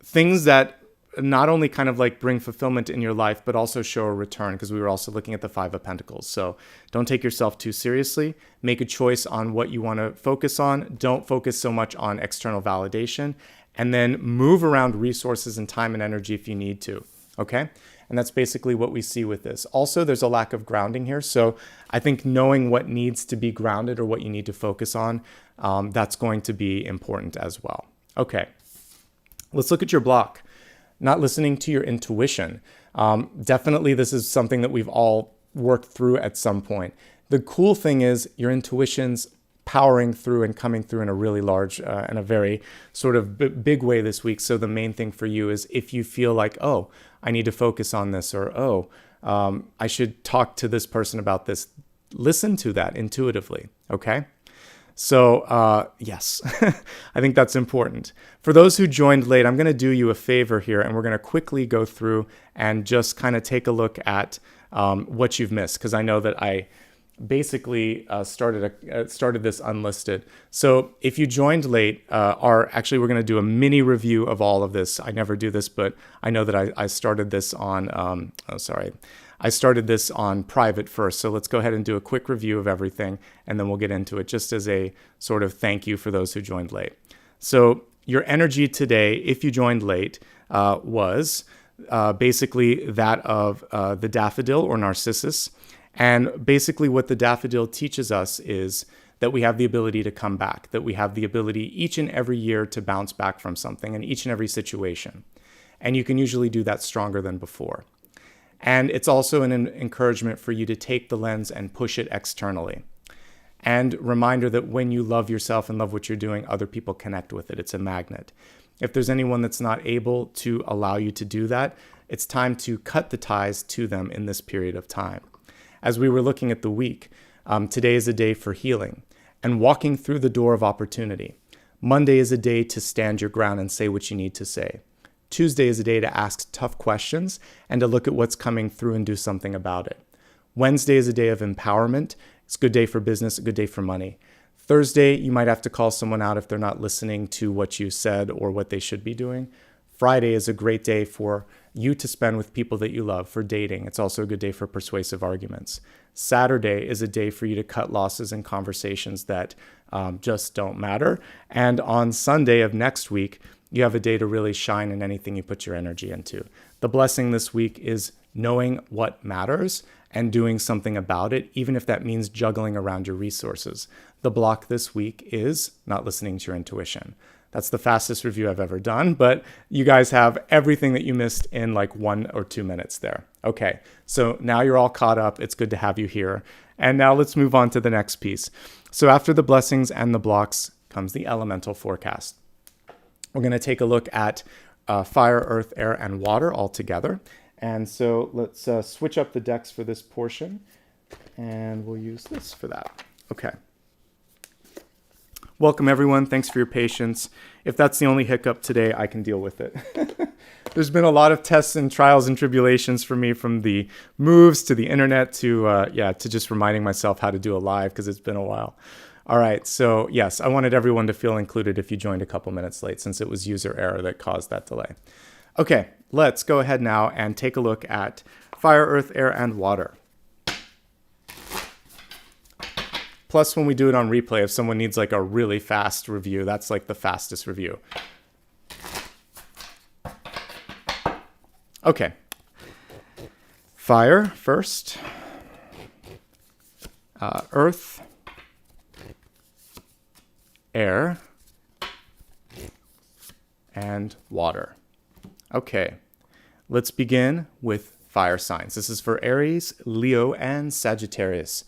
things that not only kind of like bring fulfillment in your life, but also show a return, because we were also looking at the Five of Pentacles. So don't take yourself too seriously. Make a choice on what you want to focus on. Don't focus so much on external validation, and then move around resources and time and energy if you need to. Okay? And that's basically what we see with this. Also, there's a lack of grounding here. So I think knowing what needs to be grounded or what you need to focus on, that's going to be important as well. Okay, let's look at your block. Not listening to your intuition. Definitely this is something that we've all worked through at some point. The cool thing is your intuition's powering through and coming through in a really large and a very sort of big way this week. So the main thing for you is if you feel like, oh, I need to focus on this, or oh, I should talk to this person about this, listen to that intuitively, okay? So yes, I think that's important. For those who joined late, I'm going to do you a favor here, and we're going to quickly go through and just kind of take a look at what you've missed, because I know that I basically started this unlisted. So if you joined late, actually we're going to do a mini review of all of this. I never do this, but I know that I started this on, I started this on private first, so let's go ahead and do a quick review of everything, and then we'll get into it just as a sort of thank you for those who joined late. So your energy today, if you joined late, was basically that of the Daffodil or Narcissus. And basically what the Daffodil teaches us is that we have the ability to come back, that we have the ability each and every year to bounce back from something in each and every situation. And you can usually do that stronger than before. And it's also an encouragement for you to take the lens and push it externally. And reminder that when you love yourself and love what you're doing, other people connect with it. It's a magnet. If there's anyone that's not able to allow you to do that, it's time to cut the ties to them in this period of time. As we were looking at the week, today is a day for healing and walking through the door of opportunity. Monday is a day to stand your ground and say what you need to say. Tuesday is a day to ask tough questions and to look at what's coming through and do something about it. Wednesday is a day of empowerment. It's a good day for business, a good day for money. Thursday, you might have to call someone out if they're not listening to what you said or what they should be doing. Friday is a great day for you to spend with people that you love, for dating. It's also a good day for persuasive arguments. Saturday is a day for you to cut losses in conversations that just don't matter. And on Sunday of next week, you have a day to really shine in anything you put your energy into. The blessing this week is knowing what matters and doing something about it, even if that means juggling around your resources. The block this week is not listening to your intuition. That's the fastest review I've ever done, but you guys have everything that you missed in like 1 or 2 minutes there. Okay, so now you're all caught up. It's good to have you here. And now let's move on to the next piece. So after the blessings and the blocks comes the elemental forecast. We're going to take a look at fire, earth, air, and water all together. And so let's switch up the decks for this portion, and we'll use this for that. Okay. Welcome, everyone. Thanks for your patience. If that's the only hiccup today, I can deal with it. There's been a lot of tests and trials and tribulations for me, from the moves to the internet to just reminding myself how to do a live because it's been a while. All right, so yes, I wanted everyone to feel included if you joined a couple minutes late, since it was user error that caused that delay. Okay, let's go ahead now and take a look at fire, earth, air, and water. Plus, when we do it on replay, if someone needs like a really fast review, that's like the fastest review. Okay. Fire first. Earth. Air. And water. Okay. Let's begin with fire signs. This is for Aries, Leo, and Sagittarius.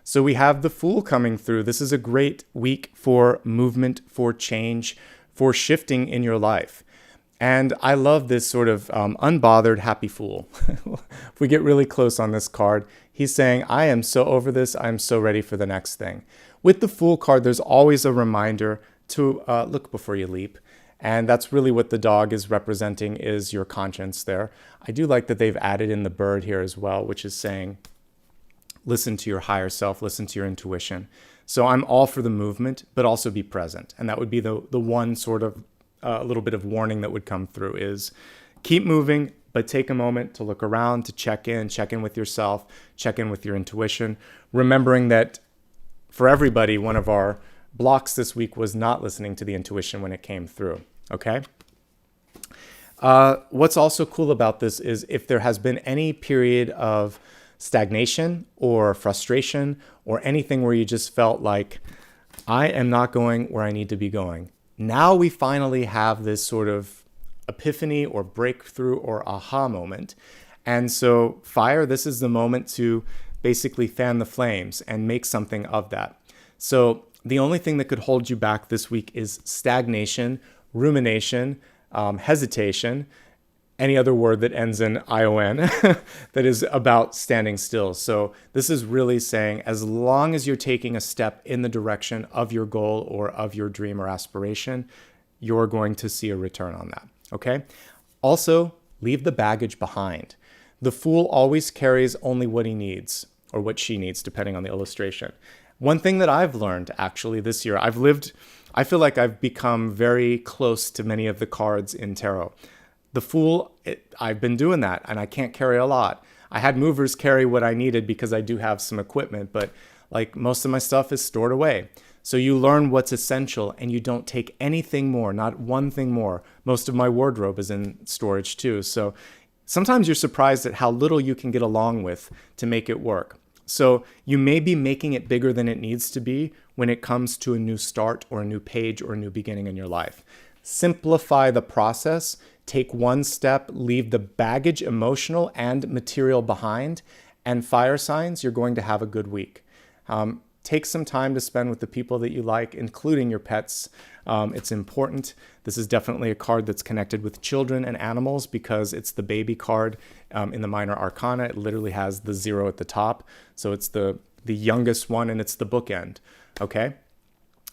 So we have the Fool coming through. This is a great week for movement, for change, for shifting in your life. And I love this sort of unbothered, happy Fool. If we get really close on this card, he's saying, I am so over this. I'm so ready for the next thing. With the Fool card, there's always a reminder to look before you leap. And that's really what the dog is representing, is your conscience there. I do like that they've added in the bird here as well, which is saying, listen to your higher self, listen to your intuition. So I'm all for the movement, but also be present. And that would be the one sort of little bit of warning that would come through, is keep moving, but take a moment to look around, to check in with yourself, check in with your intuition, remembering that for everybody, one of our blocks this week was not listening to the intuition when it came through, okay? What's also cool about this is if there has been any period of stagnation or frustration or anything where you just felt like, I am not going where I need to be going. Now we finally have this sort of epiphany or breakthrough or aha moment. And so fire, this is the moment to basically fan the flames and make something of that. So the only thing that could hold you back this week is stagnation, rumination, hesitation, any other word that ends in ION that is about standing still. So this is really saying, as long as you're taking a step in the direction of your goal or of your dream or aspiration, you're going to see a return on that, okay? Also, leave the baggage behind. The Fool always carries only what he needs, or what she needs, depending on the illustration. One thing that I've learned actually this year, I feel like I've become very close to many of the cards in tarot. The Fool, I've been doing that, and I can't carry a lot. I had movers carry what I needed because I do have some equipment, but like most of my stuff is stored away. So you learn what's essential and you don't take anything more, not one thing more. Most of my wardrobe is in storage too. So sometimes you're surprised at how little you can get along with to make it work. So you may be making it bigger than it needs to be when it comes to a new start or a new page or a new beginning in your life. Simplify the process, take one step, leave the baggage, emotional and material behind, and fire signs, you're going to have a good week. Take some time to spend with the people that you like, including your pets. It's important. This is definitely a card that's connected with children and animals because it's the baby card in the minor arcana. It literally has the 0 at the top. So it's the youngest one and it's the bookend. Okay?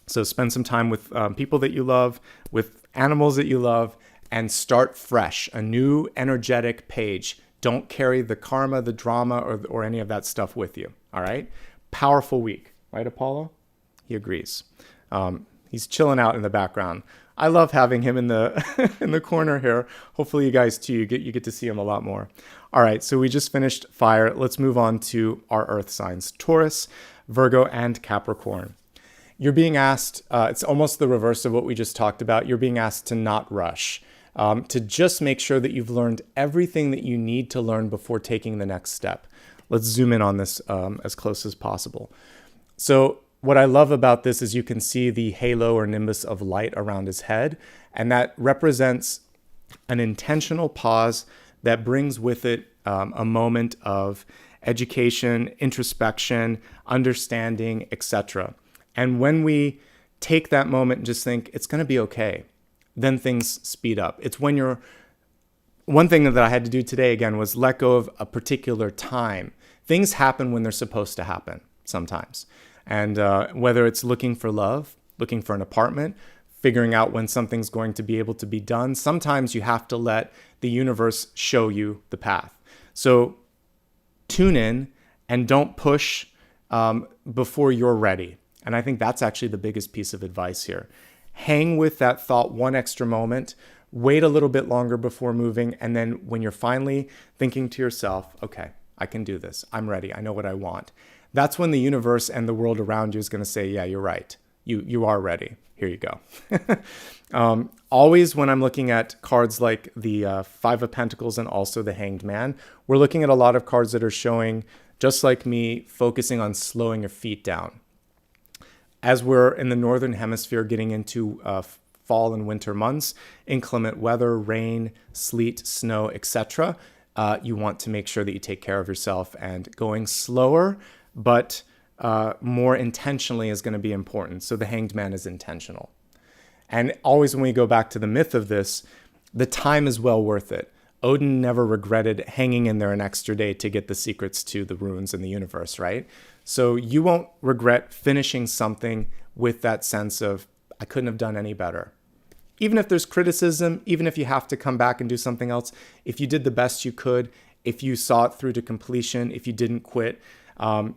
So spend some time with people that you love, with animals that you love, and start fresh, a new energetic page. Don't carry the karma, the drama, or any of that stuff with you. All right? Powerful week. Right, Apollo? He agrees. He's chilling out in the background. I love having him in the in the corner here. Hopefully you guys too, you get to see him a lot more. All right, so we just finished fire. Let's move on to our earth signs, Taurus, Virgo, and Capricorn. You're being asked, it's almost the reverse of what we just talked about. You're being asked to not rush, to just make sure that you've learned everything that you need to learn before taking the next step. Let's zoom in on this as close as possible. So what I love about this is you can see the halo or nimbus of light around his head, and that represents an intentional pause that brings with it a moment of education, introspection, understanding, etc. And when we take that moment and just think, it's going to be okay, then things speed up. It's when you're... One thing that I had to do today, again, was let go of a particular time. Things happen when they're supposed to happen sometimes. And whether it's looking for love, looking for an apartment, figuring out when something's going to be able to be done, sometimes you have to let the universe show you the path. So tune in and don't push before you're ready. And I think that's actually the biggest piece of advice here. Hang with that thought one extra moment, wait a little bit longer before moving, and then when you're finally thinking to yourself, okay, I can do this, I'm ready, I know what I want. That's when the universe and the world around you is going to say, yeah, you're right. You are ready. Here you go. Always when I'm looking at cards like the 5 of Pentacles and also the Hanged Man, we're looking at a lot of cards that are showing, just like me, focusing on slowing your feet down. As we're in the Northern Hemisphere getting into fall and winter months, inclement weather, rain, sleet, snow, etc., you want to make sure that you take care of yourself, and going slower but more intentionally is going to be important. So the Hanged Man is intentional. And always when we go back to the myth of this, the time is well worth it. Odin never regretted hanging in there an extra day to get the secrets to the runes in the universe, right? So you won't regret finishing something with that sense of, I couldn't have done any better. Even if there's criticism, even if you have to come back and do something else, if you did the best you could, if you saw it through to completion, if you didn't quit,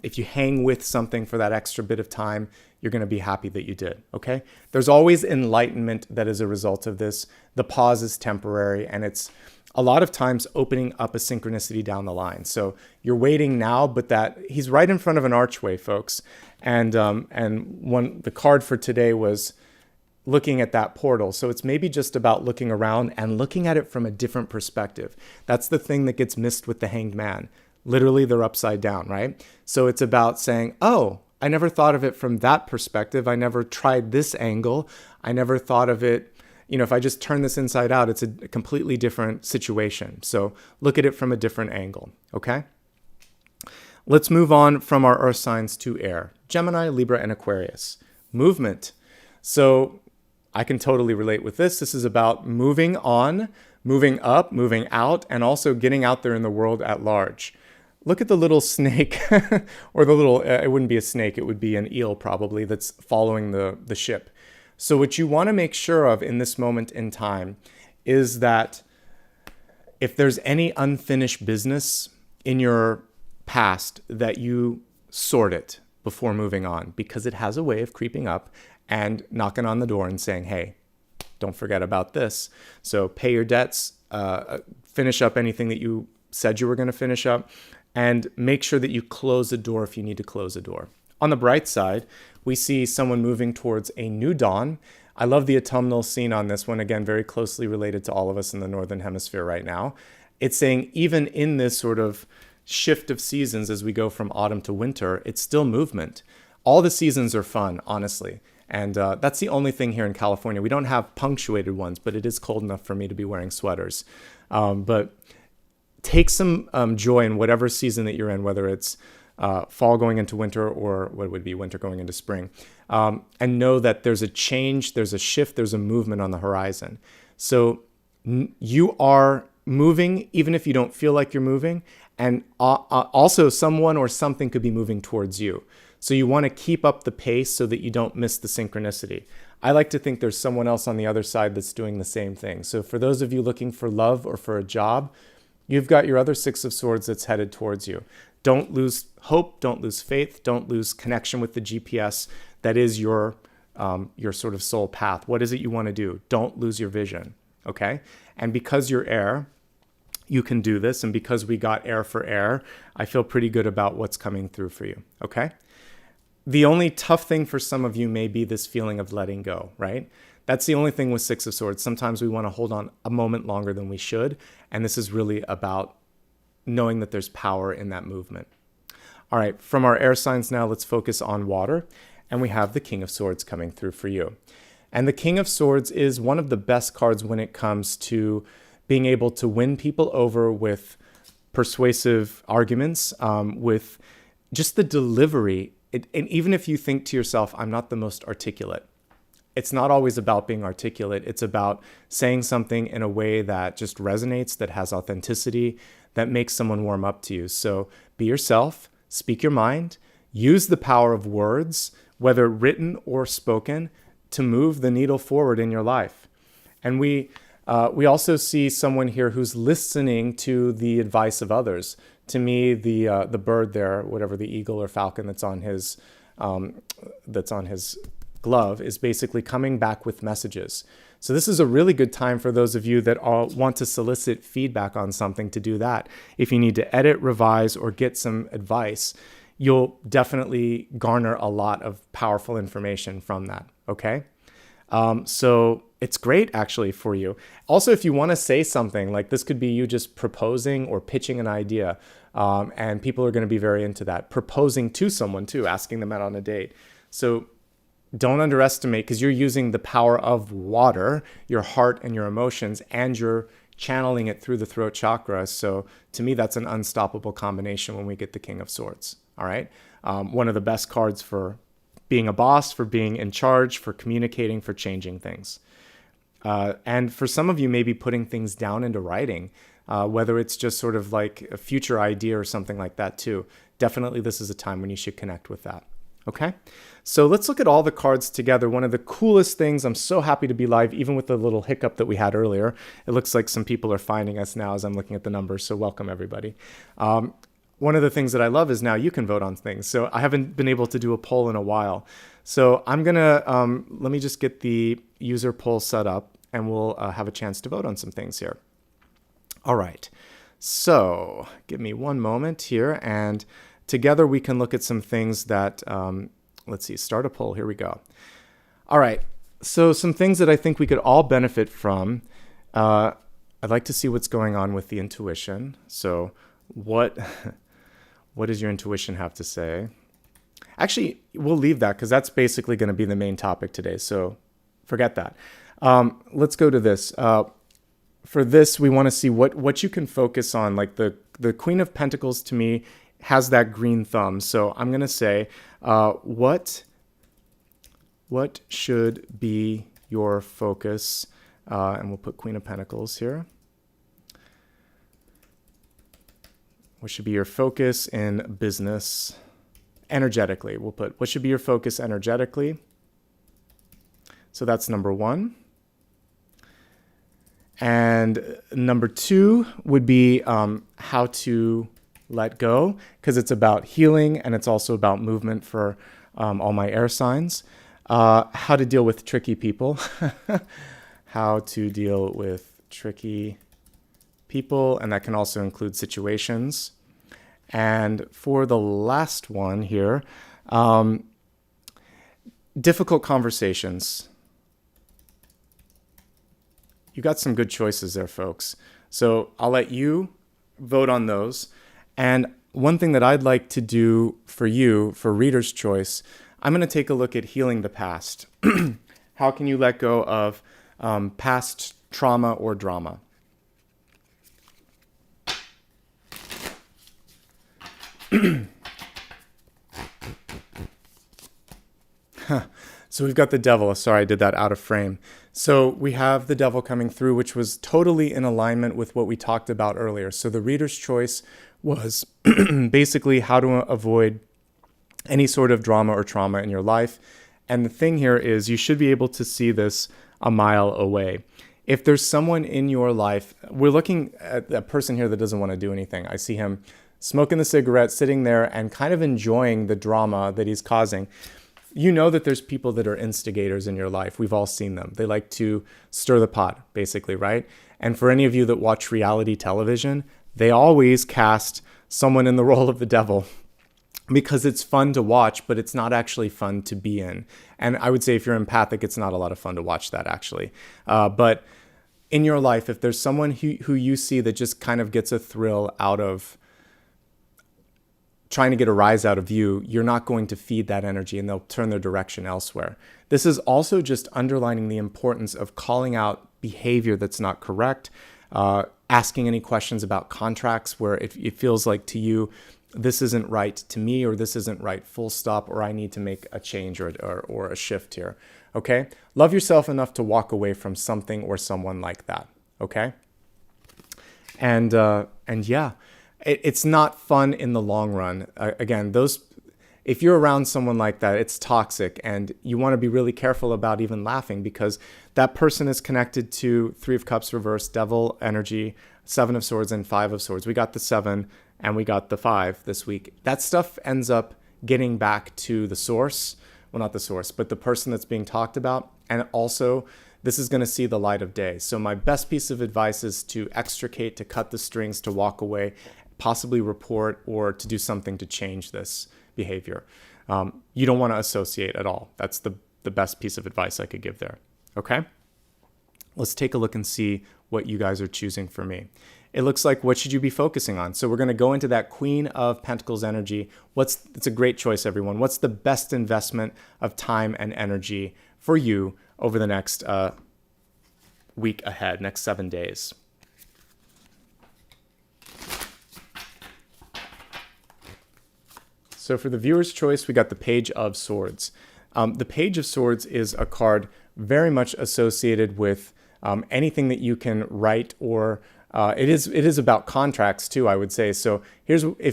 if you hang with something for that extra bit of time, you're going to be happy that you did, okay? There's always enlightenment that is a result of this. The pause is temporary, and it's a lot of times opening up a synchronicity down the line. So you're waiting now, but that he's right in front of an archway, folks. And the card for today was looking at that portal. So it's maybe just about looking around and looking at it from a different perspective. That's the thing that gets missed with the Hanged Man. Literally, they're upside down, right? So it's about saying, oh, I never thought of it from that perspective. I never tried this angle. I never thought of it, if I just turn this inside out, it's a completely different situation. So look at it from a different angle, okay? Let's move on from our earth signs to air. Gemini, Libra, and Aquarius. Movement. So I can totally relate with this. This is about moving on, moving up, moving out, and also getting out there in the world at large. Look at the little snake, or the little, it wouldn't be a snake, it would be an eel probably, that's following the ship. So what you want to make sure of in this moment in time is that if there's any unfinished business in your past, that you sort it before moving on, because it has a way of creeping up and knocking on the door and saying, hey, don't forget about this. So pay your debts, finish up anything that you said you were going to finish up, and make sure that you close a door if you need to close a door. On the bright side, we see someone moving towards a new dawn. I love the autumnal scene on this one, again, very closely related to all of us in the Northern Hemisphere right now. It's saying even in this sort of shift of seasons as we go from autumn to winter, it's still movement. All the seasons are fun, honestly. And that's the only thing here in California. We don't have punctuated ones, but it is cold enough for me to be wearing sweaters. But take some joy in whatever season that you're in, whether it's fall going into winter or what would be winter going into spring. And know that there's a change, there's a shift, there's a movement on the horizon. So you are moving, even if you don't feel like you're moving. And also someone or something could be moving towards you. So you want to keep up the pace so that you don't miss the synchronicity. I like to think there's someone else on the other side that's doing the same thing. So for those of you looking for love or for a job, you've got your other Six of Swords that's headed towards you. Don't lose hope, don't lose faith, don't lose connection with the GPS. That is your sort of soul path. What is it you want to do? Don't lose your vision, okay? And because you're air, you can do this. And because we got air for air, I feel pretty good about what's coming through for you, okay? The only tough thing for some of you may be this feeling of letting go, right? That's the only thing with Six of Swords. Sometimes we want to hold on a moment longer than we should. And this is really about knowing that there's power in that movement. All right, from our air signs now, let's focus on water. And we have the King of Swords coming through for you. And the King of Swords is one of the best cards when it comes to being able to win people over with persuasive arguments, with just the delivery. And even if you think to yourself, I'm not the most articulate, it's not always about being articulate. It's about saying something in a way that just resonates, that has authenticity, that makes someone warm up to you. So be yourself, speak your mind, use the power of words, whether written or spoken, to move the needle forward in your life. And we also see someone here who's listening to the advice of others. To me, the bird there, whatever the eagle or falcon that's on his glove, is basically coming back with messages. So this is a really good time for those of you that want to solicit feedback on something to do that. If you need to edit, revise, or get some advice, you'll definitely garner a lot of powerful information from that, okay? So it's great actually for you. Also, if you want to say something, like this could be you just proposing or pitching an idea, and people are going to be very into that. Proposing to someone too, asking them out on a date. So don't underestimate, because you're using the power of water, your heart and your emotions, and you're channeling it through the throat chakra. So to me, that's an unstoppable combination when we get the King of Swords. All right. One of the best cards for being a boss, for being in charge, for communicating, for changing things. And for some of you, maybe putting things down into writing, whether it's just sort of like a future idea or something like that too. Definitely this is a time when you should connect with that. Okay, so let's look at all the cards together. One of the coolest things, I'm so happy to be live, even with the little hiccup that we had earlier. It looks like some people are finding us now as I'm looking at the numbers, so welcome everybody. One of the things that I love is now you can vote on things. So I haven't been able to do a poll in a while. So I'm gonna, let me just get the user poll set up and we'll have a chance to vote on some things here. All right, so give me one moment here and together we can look at some things that, let's see, start a poll, here we go. All right, so some things that I think we could all benefit from. I'd like to see what's going on with the intuition. So what does your intuition have to say? Actually, we'll leave that because that's basically going to be the main topic today. So forget that. Let's go to this. For this, we want to see what you can focus on. Like the Queen of Pentacles to me has that green thumb. So I'm going to say, what should be your focus? And we'll put Queen of Pentacles here. What should be your focus in business energetically? We'll put what should be your focus energetically. So that's number one. And number two would be how to let go, because it's about healing and it's also about movement for all my air signs. How to deal with tricky people. How to deal with tricky people, and that can also include situations. And for the last one here, difficult conversations. You got some good choices there, folks. So I'll let you vote on those. And one thing that I'd like to do for you, for reader's choice, I'm going to take a look at healing the past. How can you let go of past trauma or drama? So we've got the devil. Sorry, I did that out of frame. So we have the devil coming through, which was totally in alignment with what we talked about earlier. So the reader's choice was basically how to avoid any sort of drama or trauma in your life. And the thing here is you should be able to see this a mile away. If there's someone in your life, we're looking at a person here that doesn't want to do anything. I see him smoking the cigarette, sitting there and kind of enjoying the drama that he's causing. You know that there's people that are instigators in your life. We've all seen them. They like to stir the pot, basically, right? And for any of you that watch reality television, they always cast someone in the role of the devil because it's fun to watch, but it's not actually fun to be in. And I would say if you're empathic, it's not a lot of fun to watch that, actually. But in your life, if there's someone who you see that just kind of gets a thrill out of trying to get a rise out of you, you're not going to feed that energy and they'll turn their direction elsewhere. This is also just underlining the importance of calling out behavior that's not correct, asking any questions about contracts where it feels like to you, this isn't right to me, or this isn't right, full stop, or I need to make a change or a shift here. Okay? Love yourself enough to walk away from something or someone like that. Okay? And yeah. It's not fun in the long run. Again, if you're around someone like that, it's toxic, and you want to be really careful about even laughing because that person is connected to Three of Cups reverse, Devil energy, Seven of Swords, and Five of Swords. We got the 7 and we got the 5 this week. That stuff ends up getting back to the source. Well, not the source, but the person that's being talked about. And also, this is going to see the light of day. So my best piece of advice is to extricate, to cut the strings, to walk away, possibly report, or to do something to change this behavior. You don't want to associate at all. That's the best piece of advice I could give there. Okay? Let's take a look and see what you guys are choosing for me. It looks like what should you be focusing on? So we're going to go into that Queen of Pentacles energy. It's a great choice, everyone. What's the best investment of time and energy for you over the next week ahead, next 7 days? So for the viewer's choice, we got the Page of Swords. The Page of Swords is a card very much associated with anything that you can write, or it is about contracts too, I would say. So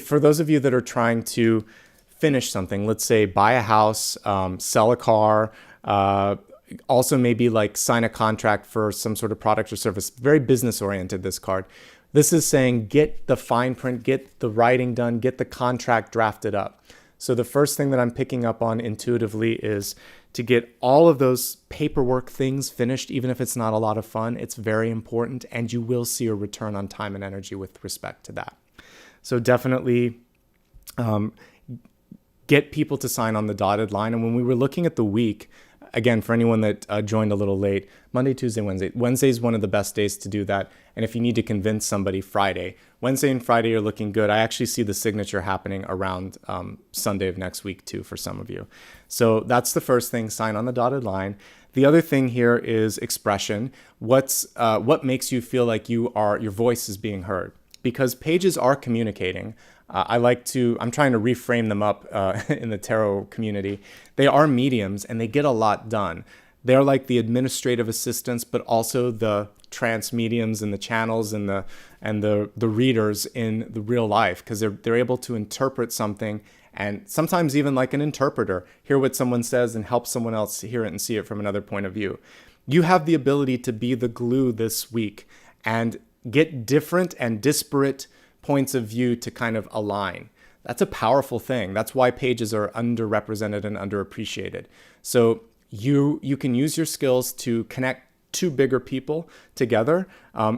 for those of you that are trying to finish something, let's say buy a house, sell a car, also maybe like sign a contract for some sort of product or service. Very business oriented, this card. This is saying get the fine print, get the writing done, get the contract drafted up. So the first thing that I'm picking up on intuitively is to get all of those paperwork things finished, even if it's not a lot of fun. It's very important, and you will see a return on time and energy with respect to that. So definitely get people to sign on the dotted line. And when we were looking at the week, again, for anyone that joined a little late, Monday, Tuesday, Wednesday. Wednesday is one of the best days to do that. And if you need to convince somebody, Friday. Wednesday and Friday are looking good. I actually see the signature happening around Sunday of next week too for some of you. So that's the first thing, sign on the dotted line. The other thing here is expression. What makes you feel like your voice is being heard? Because pages are communicating. I'm trying to reframe them up in the tarot community. They are mediums and they get a lot done. They're like the administrative assistants, but also the trance mediums and the channels and the readers in the real life, because they're able to interpret something, and sometimes even like an interpreter, hear what someone says and help someone else hear it and see it from another point of view. You have the ability to be the glue this week and get different and disparate points of view to kind of align. That's a powerful thing. That's why pages are underrepresented and underappreciated. So you can use your skills to connect two bigger people together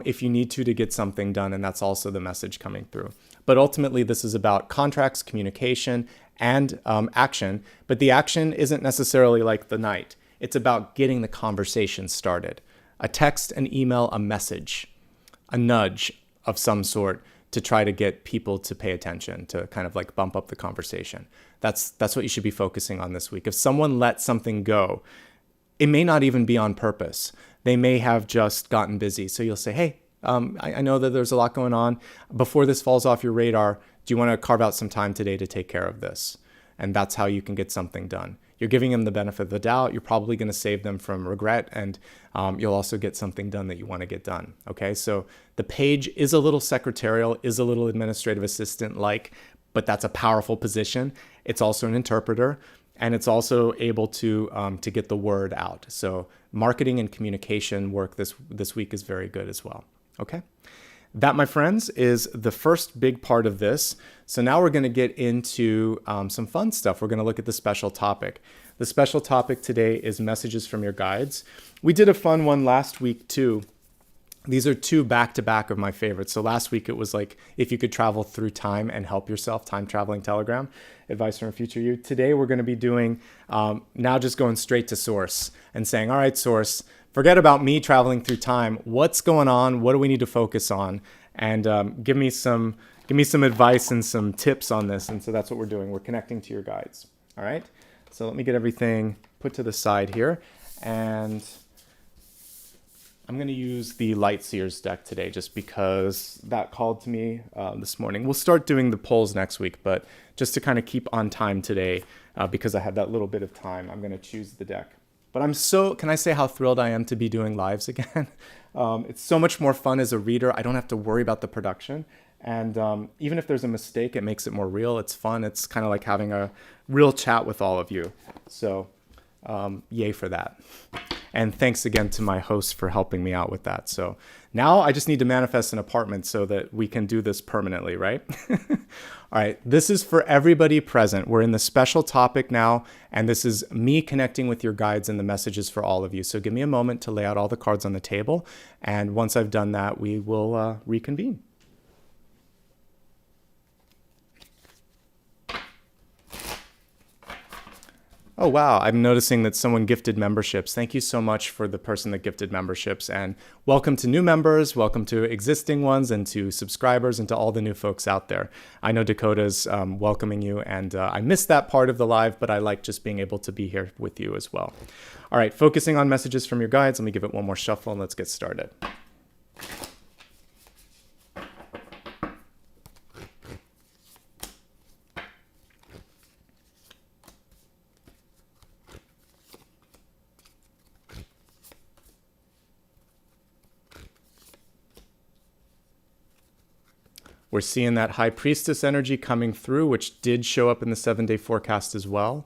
if you need to get something done. And that's also the message coming through. But ultimately, this is about contracts, communication, and action. But the action isn't necessarily like the knight. It's about getting the conversation started. A text, an email, a message, a nudge of some sort to try to get people to pay attention, to kind of like bump up the conversation. That's what you should be focusing on this week. If someone lets something go, it may not even be on purpose. They may have just gotten busy. So you'll say, hey, I know that there's a lot going on. Before this falls off your radar, do you want to carve out some time today to take care of this? And that's how you can get something done. You're giving them the benefit of the doubt. You're probably going to save them from regret, and you'll also get something done that you want to get done. Okay, so the page is a little secretarial, is a little administrative assistant-like, but that's a powerful position. It's also an interpreter, and it's also able to get the word out. So marketing and communication work this week is very good as well. Okay. That, my friends, is the first big part of this. So now we're going to get into some fun stuff. We're going to look at the special topic. The special topic today is messages from your guides. We did a fun one last week too. These are two back-to-back of my favorites. So last week it was like, if you could travel through time and help yourself, time traveling telegram, advice from a future you. Today we're going to be doing, now just going straight to source and saying, all right, source, forget about me traveling through time. What's going on? What do we need to focus on? And give me some advice and some tips on this. And so that's what we're doing. We're connecting to your guides. All right. So let me get everything put to the side here. And I'm going to use the Light Seers deck today just because that called to me this morning. We'll start doing the polls next week, but just to kind of keep on time today, because I had that little bit of time, I'm going to choose the deck. But can I say how thrilled I am to be doing lives again? It's so much more fun as a reader. I don't have to worry about the production. And even if there's a mistake, it makes it more real. It's fun. It's kind of like having a real chat with all of you. So yay for that. And thanks again to my host for helping me out with that. So now I just need to manifest an apartment so that we can do this permanently, right? All right, this is for everybody present. We're in the special topic now, and this is me connecting with your guides and the messages for all of you. So give me a moment to lay out all the cards on the table. And once I've done that, we will reconvene. Oh, wow. I'm noticing that someone gifted memberships. Thank you so much for the person that gifted memberships. And welcome to new members, welcome to existing ones, and to subscribers, and to all the new folks out there. I know Dakota's welcoming you, and I missed that part of the live, but I like just being able to be here with you as well. All right, focusing on messages from your guides. Let me give it one more shuffle, and let's get started. We're seeing that High Priestess energy coming through, which did show up in the 7-day forecast as well.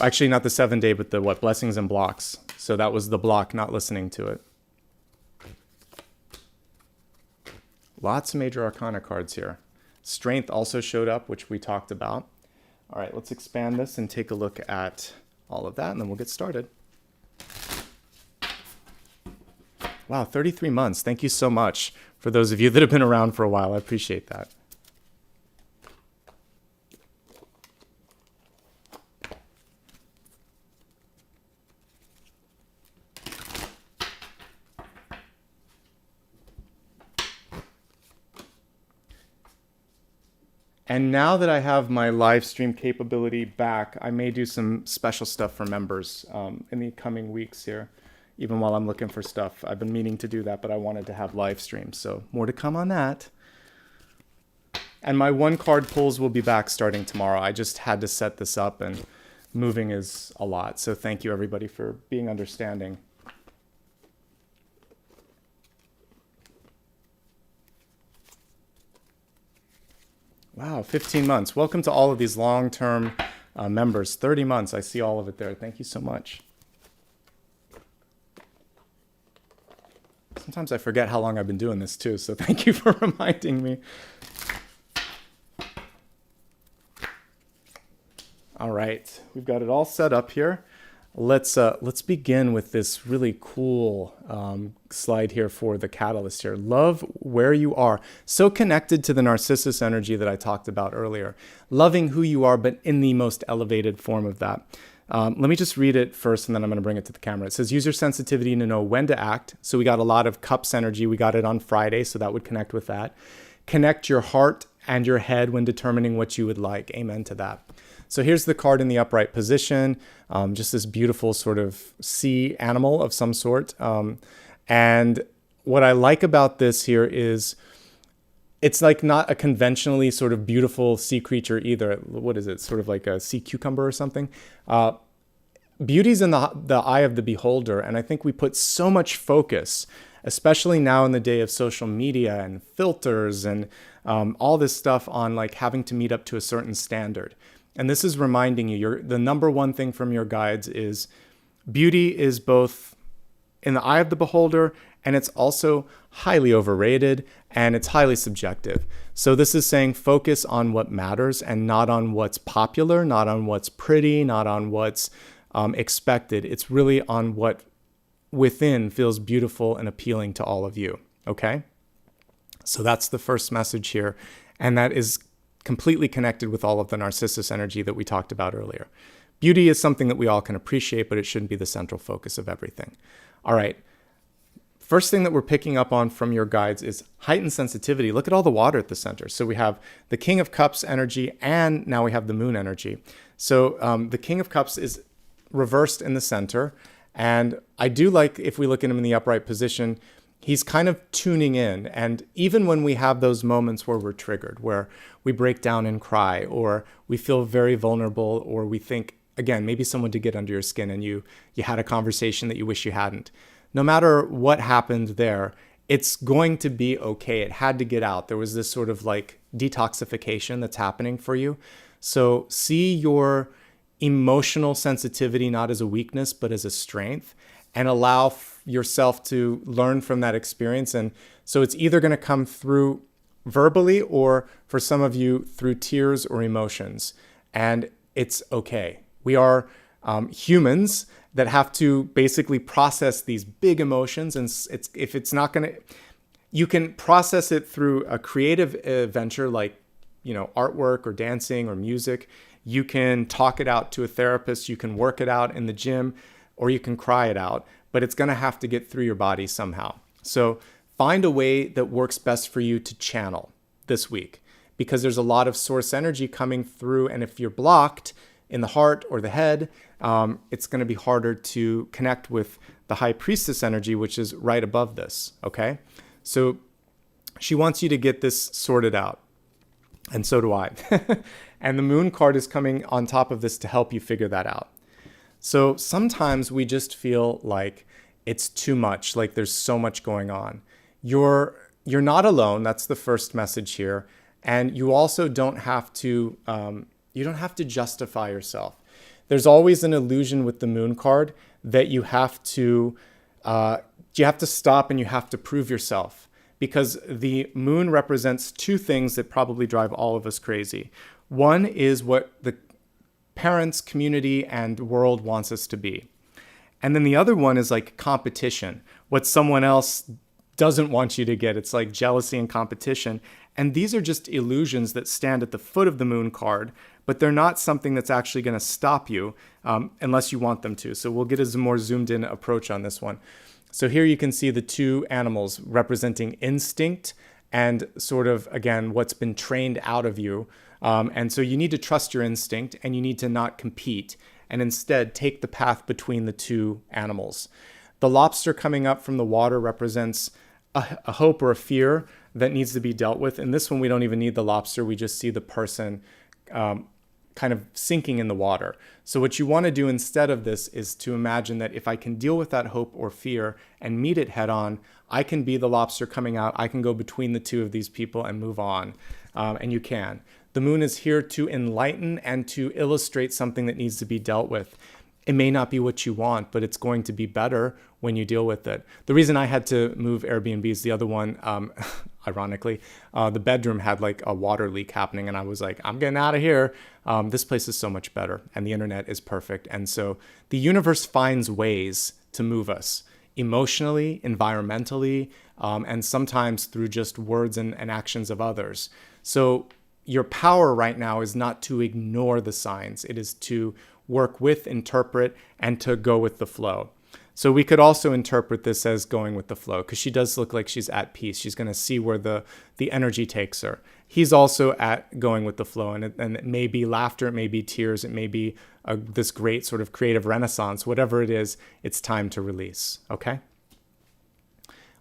Actually, not the 7-day, but the blessings and blocks. So that was the block, not listening to it. Lots of major arcana cards here. Strength also showed up, which we talked about. All right, let's expand this and take a look at all of that, and then we'll get started. Wow, 33 months. Thank you so much for those of you that have been around for a while. I appreciate that. And now that I have my live stream capability back, I may do some special stuff for members in the coming weeks here. Even while I'm looking for stuff. I've been meaning to do that, but I wanted to have live streams. So more to come on that. And my one card pulls will be back starting tomorrow. I just had to set this up, and moving is a lot. So thank you everybody for being understanding. Wow, 15 months. Welcome to all of these long-term members. 30 months. I see all of it there. Thank you so much. Sometimes I forget how long I've been doing this too, so thank you for reminding me. All right, we've got it all set up here. Let's begin with this really cool slide here for the catalyst here. Love where you are. So connected to the Narcissus energy that I talked about earlier. Loving who you are, but in the most elevated form of that. Let me just read it first, and then I'm going to bring it to the camera. It says, use your sensitivity to know when to act. So we got a lot of Cups energy. We got it on Friday, so that would connect with that. Connect your heart and your head when determining what you would like. Amen to that. So here's the card in the upright position, just this beautiful sort of sea animal of some sort. And what I like about this here is it's like not a conventionally sort of beautiful sea creature either. What is it? Sort of like a sea cucumber or something. Beauty's in the eye of the beholder. And I think we put so much focus, especially now in the day of social media and filters and all this stuff on like having to meet up to a certain standard. And this is reminding you, the number one thing from your guides is beauty is both in the eye of the beholder, and it's also highly overrated, and it's highly subjective. So this is saying focus on what matters and not on what's popular, not on what's pretty, not on what's expected. It's really on what within feels beautiful and appealing to all of you, okay? So that's the first message here, and that is completely connected with all of the Narcissus energy that we talked about earlier. Beauty is something that we all can appreciate, but it shouldn't be the central focus of everything. All right. First thing that we're picking up on from your guides is heightened sensitivity. Look at all the water at the center. So we have the King of Cups energy, and now we have the Moon energy. So the King of Cups is reversed in the center. And I do like, if we look at him in the upright position, he's kind of tuning in. And even when we have those moments where we're triggered, where we break down and cry, or we feel very vulnerable, or we think, again, maybe someone did get under your skin and you had a conversation that you wish you hadn't. No matter what happened there, it's going to be okay. It had to get out. There was this sort of like detoxification that's happening for you. So see your emotional sensitivity not as a weakness, but as a strength, and allow yourself to learn from that experience. And so it's either going to come through verbally, or for some of you through tears or emotions. And it's okay. We are humans that have to basically process these big emotions. And if it's not going to, you can process it through a creative venture like, artwork or dancing or music. You can talk it out to a therapist. You can work it out in the gym, or you can cry it out, but it's going to have to get through your body somehow. So find a way that works best for you to channel this week, because there's a lot of source energy coming through. And if you're blocked in the heart or the head, it's going to be harder to connect with the High Priestess energy, which is right above this, okay? So she wants you to get this sorted out. And so do I. And the Moon card is coming on top of this to help you figure that out. So sometimes we just feel like it's too much, like there's so much going on. You're not alone. That's the first message here. And you also don't have to justify yourself. There's always an illusion with the Moon card that you have to stop and you have to prove yourself, because the Moon represents two things that probably drive all of us crazy. One is what the parents, community, and world wants us to be. And then the other one is like competition, what someone else doesn't want you to get. It's like jealousy and competition. And these are just illusions that stand at the foot of the Moon card, but they're not something that's actually going to stop you unless you want them to. So we'll get a more zoomed in approach on this one. So here you can see the two animals representing instinct and sort of, again, what's been trained out of you. And so you need to trust your instinct, and you need to not compete, and instead take the path between the two animals. The lobster coming up from the water represents a hope or a fear that needs to be dealt with. In this one, we don't even need the lobster. We just see the person kind of sinking in the water. So what you want to do instead of this is to imagine that if I can deal with that hope or fear and meet it head on, I can be the lobster coming out. I can go between the two of these people and move on. And you can. The Moon is here to enlighten and to illustrate something that needs to be dealt with. It may not be what you want, but it's going to be better when you deal with it. The reason I had to move Airbnbs, the other one, ironically, the bedroom had like a water leak happening, and I was like, I'm getting out of here. This place is so much better, and the internet is perfect. And so the universe finds ways to move us emotionally, environmentally, and sometimes through just words and actions of others. So your power right now is not to ignore the signs. It is to work with, interpret, and to go with the flow. So we could also interpret this as going with the flow, because she does look like she's at peace. She's going to see where the energy takes her. He's also at going with the flow, and it may be laughter, it may be tears, it may be this great sort of creative renaissance. Whatever it is, it's time to release, okay?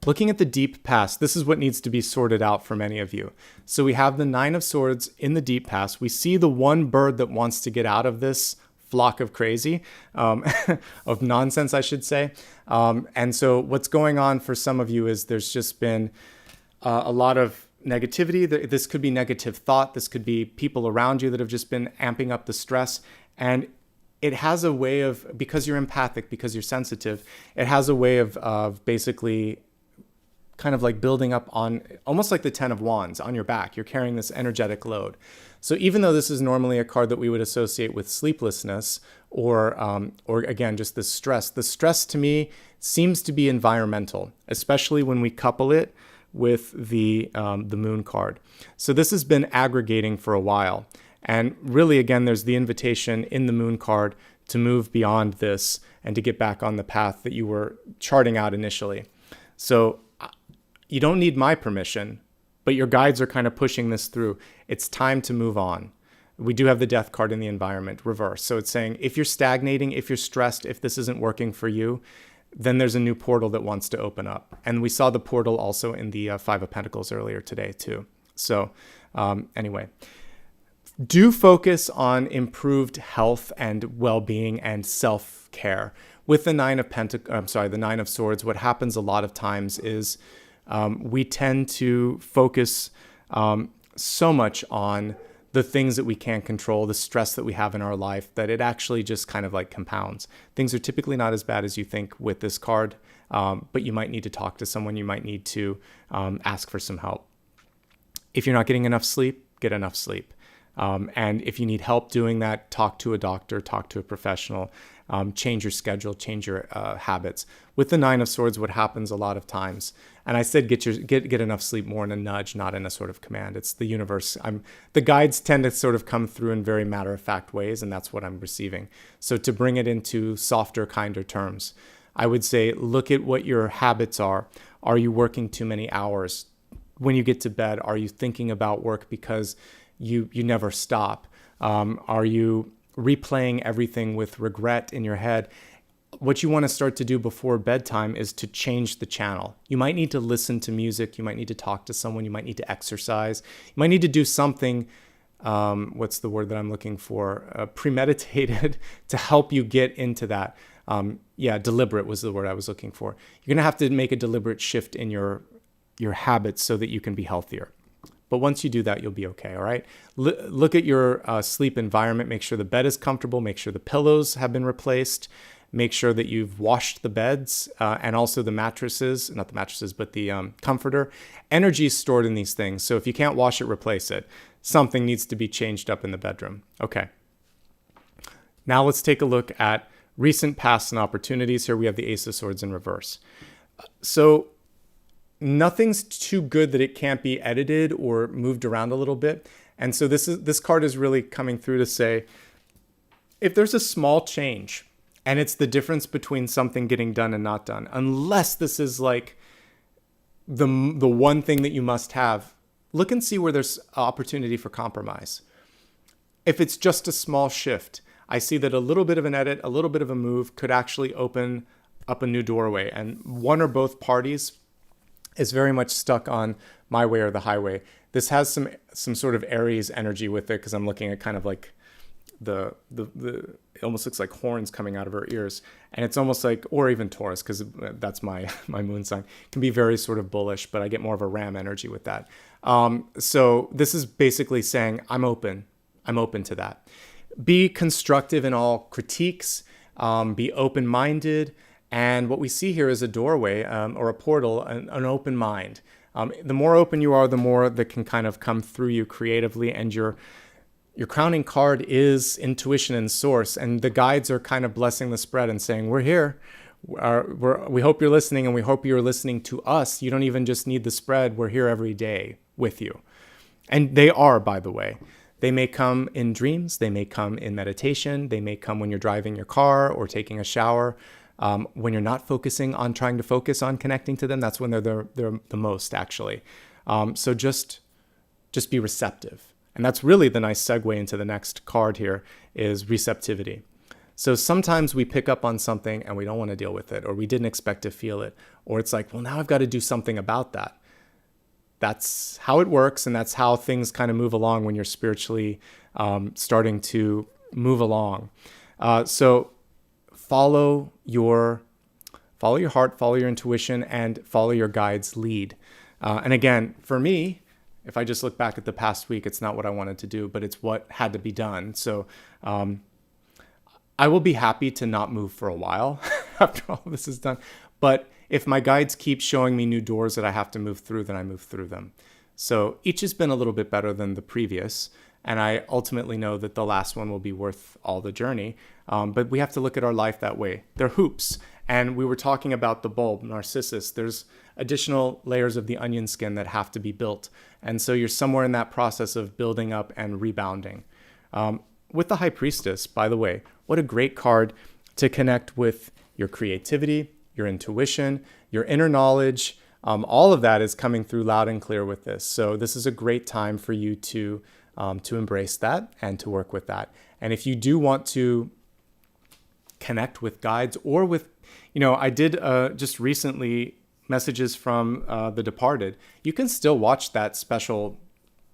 Looking at the deep past, this is what needs to be sorted out for many of you. So we have the Nine of Swords in the deep past. We see the one bird that wants to get out of this flock of crazy, of nonsense, I should say. And so what's going on for some of you is there's just been a lot of negativity. This could be negative thought. This could be people around you that have just been amping up the stress. And it has a way of, because you're empathic, because you're sensitive, it has a way of basically kind of like building up on, almost like the 10 of Wands on your back. You're carrying this energetic load. So even though this is normally a card that we would associate with sleeplessness or again, just this stress, the stress to me seems to be environmental, especially when we couple it with the Moon card. So this has been aggregating for a while. And really, again, there's the invitation in the Moon card to move beyond this and to get back on the path that you were charting out initially. So you don't need my permission, but your guides are kind of pushing this through. It's time to move on. We do have the Death card in the environment, reverse. So it's saying if you're stagnating, if you're stressed, if this isn't working for you, then there's a new portal that wants to open up. And we saw the portal also in the Five of Pentacles earlier today too. So anyway, do focus on improved health and well-being and self-care. With the the Nine of Swords, what happens a lot of times is we tend to focus so much on the things that we can't control, the stress that we have in our life, that it actually just kind of like compounds. Things are typically not as bad as you think with this card, but you might need to talk to someone. You might need to ask for some help. If you're not getting enough sleep, get enough sleep. And if you need help doing that, talk to a doctor, talk to a professional, change your schedule, change your habits. With the Nine of Swords, what happens a lot of times, and I said get enough sleep more in a nudge, not in a sort of command. It's the universe. The guides tend to sort of come through in very matter-of-fact ways, and that's what I'm receiving. So to bring it into softer, kinder terms, I would say look at what your habits are. Are you working too many hours? When you get to bed, are you thinking about work because you never stop? Are you replaying everything with regret in your head? What you want to start to do before bedtime is to change the channel. You might need to listen to music. You might need to talk to someone. You might need to exercise. You might need to do something, what's the word that I'm looking for? Premeditated to help you get into that. Deliberate was the word I was looking for. You're going to have to make a deliberate shift in your habits so that you can be healthier. But once you do that, you'll be okay, all right? Look at your sleep environment. Make sure the bed is comfortable. Make sure the pillows have been replaced. Make sure that you've washed the beds and also the mattresses, not the mattresses, but the comforter. Energy is stored in these things. So if you can't wash it, replace it. Something needs to be changed up in the bedroom. Okay. Now let's take a look at recent pasts and opportunities. Here we have the Ace of Swords in reverse. So nothing's too good that it can't be edited or moved around a little bit. And so this card is really coming through to say, if there's a small change and it's the difference between something getting done and not done, unless this is like the one thing that you must have, look and see where there's opportunity for compromise. If it's just a small shift, I see that a little bit of an edit, a little bit of a move could actually open up a new doorway. And one or both parties is very much stuck on my way or the highway. This has some sort of Aries energy with it, because I'm looking at kind of like the it almost looks like horns coming out of her ears, and it's almost like, or even Taurus, because that's my moon sign, it can be very sort of bullish, but I get more of a ram energy with that. So this is basically saying I'm open to that. Be constructive in all critiques, be open-minded. And what we see here is a doorway or a portal, an open mind. The more open you are, the more that can kind of come through you creatively. And your crowning card is intuition and source. And the guides are kind of blessing the spread and saying, we're here. We hope you're listening, and we hope you're listening to us. You don't even just need the spread. We're here every day with you. And they are, by the way. They may come in dreams. They may come in meditation. They may come when you're driving your car or taking a shower. When you're not focusing on trying to focus on connecting to them, that's when they're the most, actually. So just be receptive. And that's really the nice segue into the next card here is receptivity. So sometimes we pick up on something and we don't want to deal with it, or we didn't expect to feel it, or it's like, well, now I've got to do something about that. That's how it works, and that's how things kind of move along when you're spiritually starting to move along. So follow your heart, follow your intuition, and follow your guide's lead. And again, for me, if I just look back at the past week, it's not what I wanted to do, but it's what had to be done. So I will be happy to not move for a while after all this is done. But if my guides keep showing me new doors that I have to move through, then I move through them. So each has been a little bit better than the previous. And I ultimately know that the last one will be worth all the journey. But we have to look at our life that way. They're hoops. And we were talking about the bulb, Narcissus. There's additional layers of the onion skin that have to be built. And so you're somewhere in that process of building up and rebounding. With the High Priestess, by the way, what a great card to connect with your creativity, your intuition, your inner knowledge. All of that is coming through loud and clear with this. So this is a great time for you to embrace that and to work with that. And if you do want to connect with guides or with, I did just recently Messages from the Departed. You can still watch that special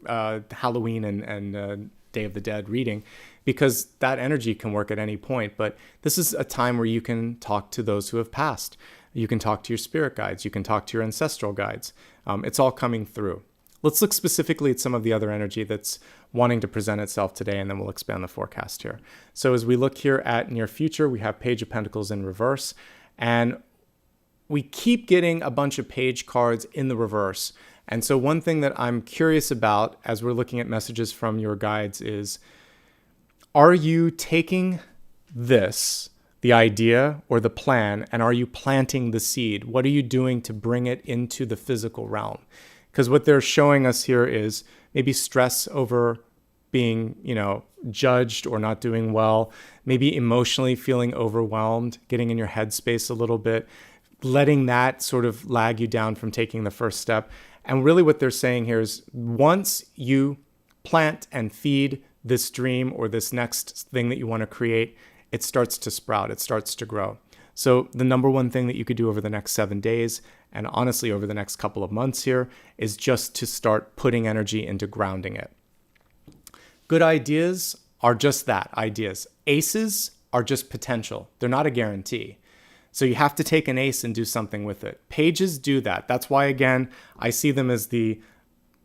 Halloween and Day of the Dead reading, because that energy can work at any point. But this is a time where you can talk to those who have passed. You can talk to your spirit guides. You can talk to your ancestral guides. It's all coming through. Let's look specifically at some of the other energy that's wanting to present itself today, and then we'll expand the forecast here. So as we look here at near future, we have Page of Pentacles in reverse, and we keep getting a bunch of page cards in the reverse. And so one thing that I'm curious about as we're looking at messages from your guides is, are you taking this, the idea or the plan, and are you planting the seed? What are you doing to bring it into the physical realm? Because what they're showing us here is maybe stress over being, judged or not doing well, maybe emotionally feeling overwhelmed, getting in your headspace a little bit, letting that sort of lag you down from taking the first step. And really what they're saying here is, once you plant and feed this dream or this next thing that you want to create, it starts to sprout, it starts to grow. So the number one thing that you could do over the next 7 days, and honestly over the next couple of months here, is just to start putting energy into grounding it. Good ideas are just that, ideas. Aces are just potential. They're not a guarantee. So you have to take an ace and do something with it. Pages do that. That's why, again, I see them as the,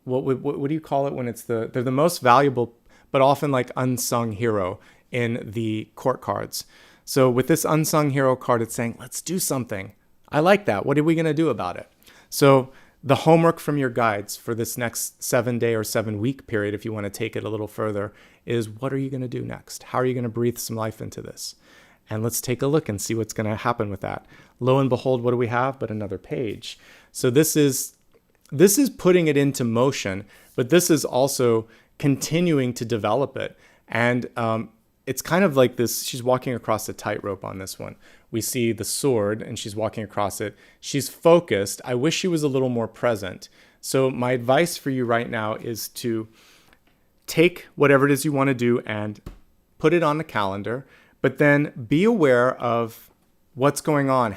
what do you call it when it's they're the most valuable, but often like unsung hero in the court cards. So with this unsung hero card, it's saying, let's do something. I like that. What are we going to do about it? So the homework from your guides for this next 7-day or 7-week period, if you want to take it a little further, is what are you going to do next? How are you going to breathe some life into this? And let's take a look and see what's going to happen with that. Lo and behold, what do we have? But another page. So this is putting it into motion, but this is also continuing to develop it. And it's kind of like this. She's walking across a tightrope on this one. We see the sword and she's walking across it. She's focused. I wish she was a little more present. So my advice for you right now is to take whatever it is you want to do and put it on the calendar. But then be aware of what's going on,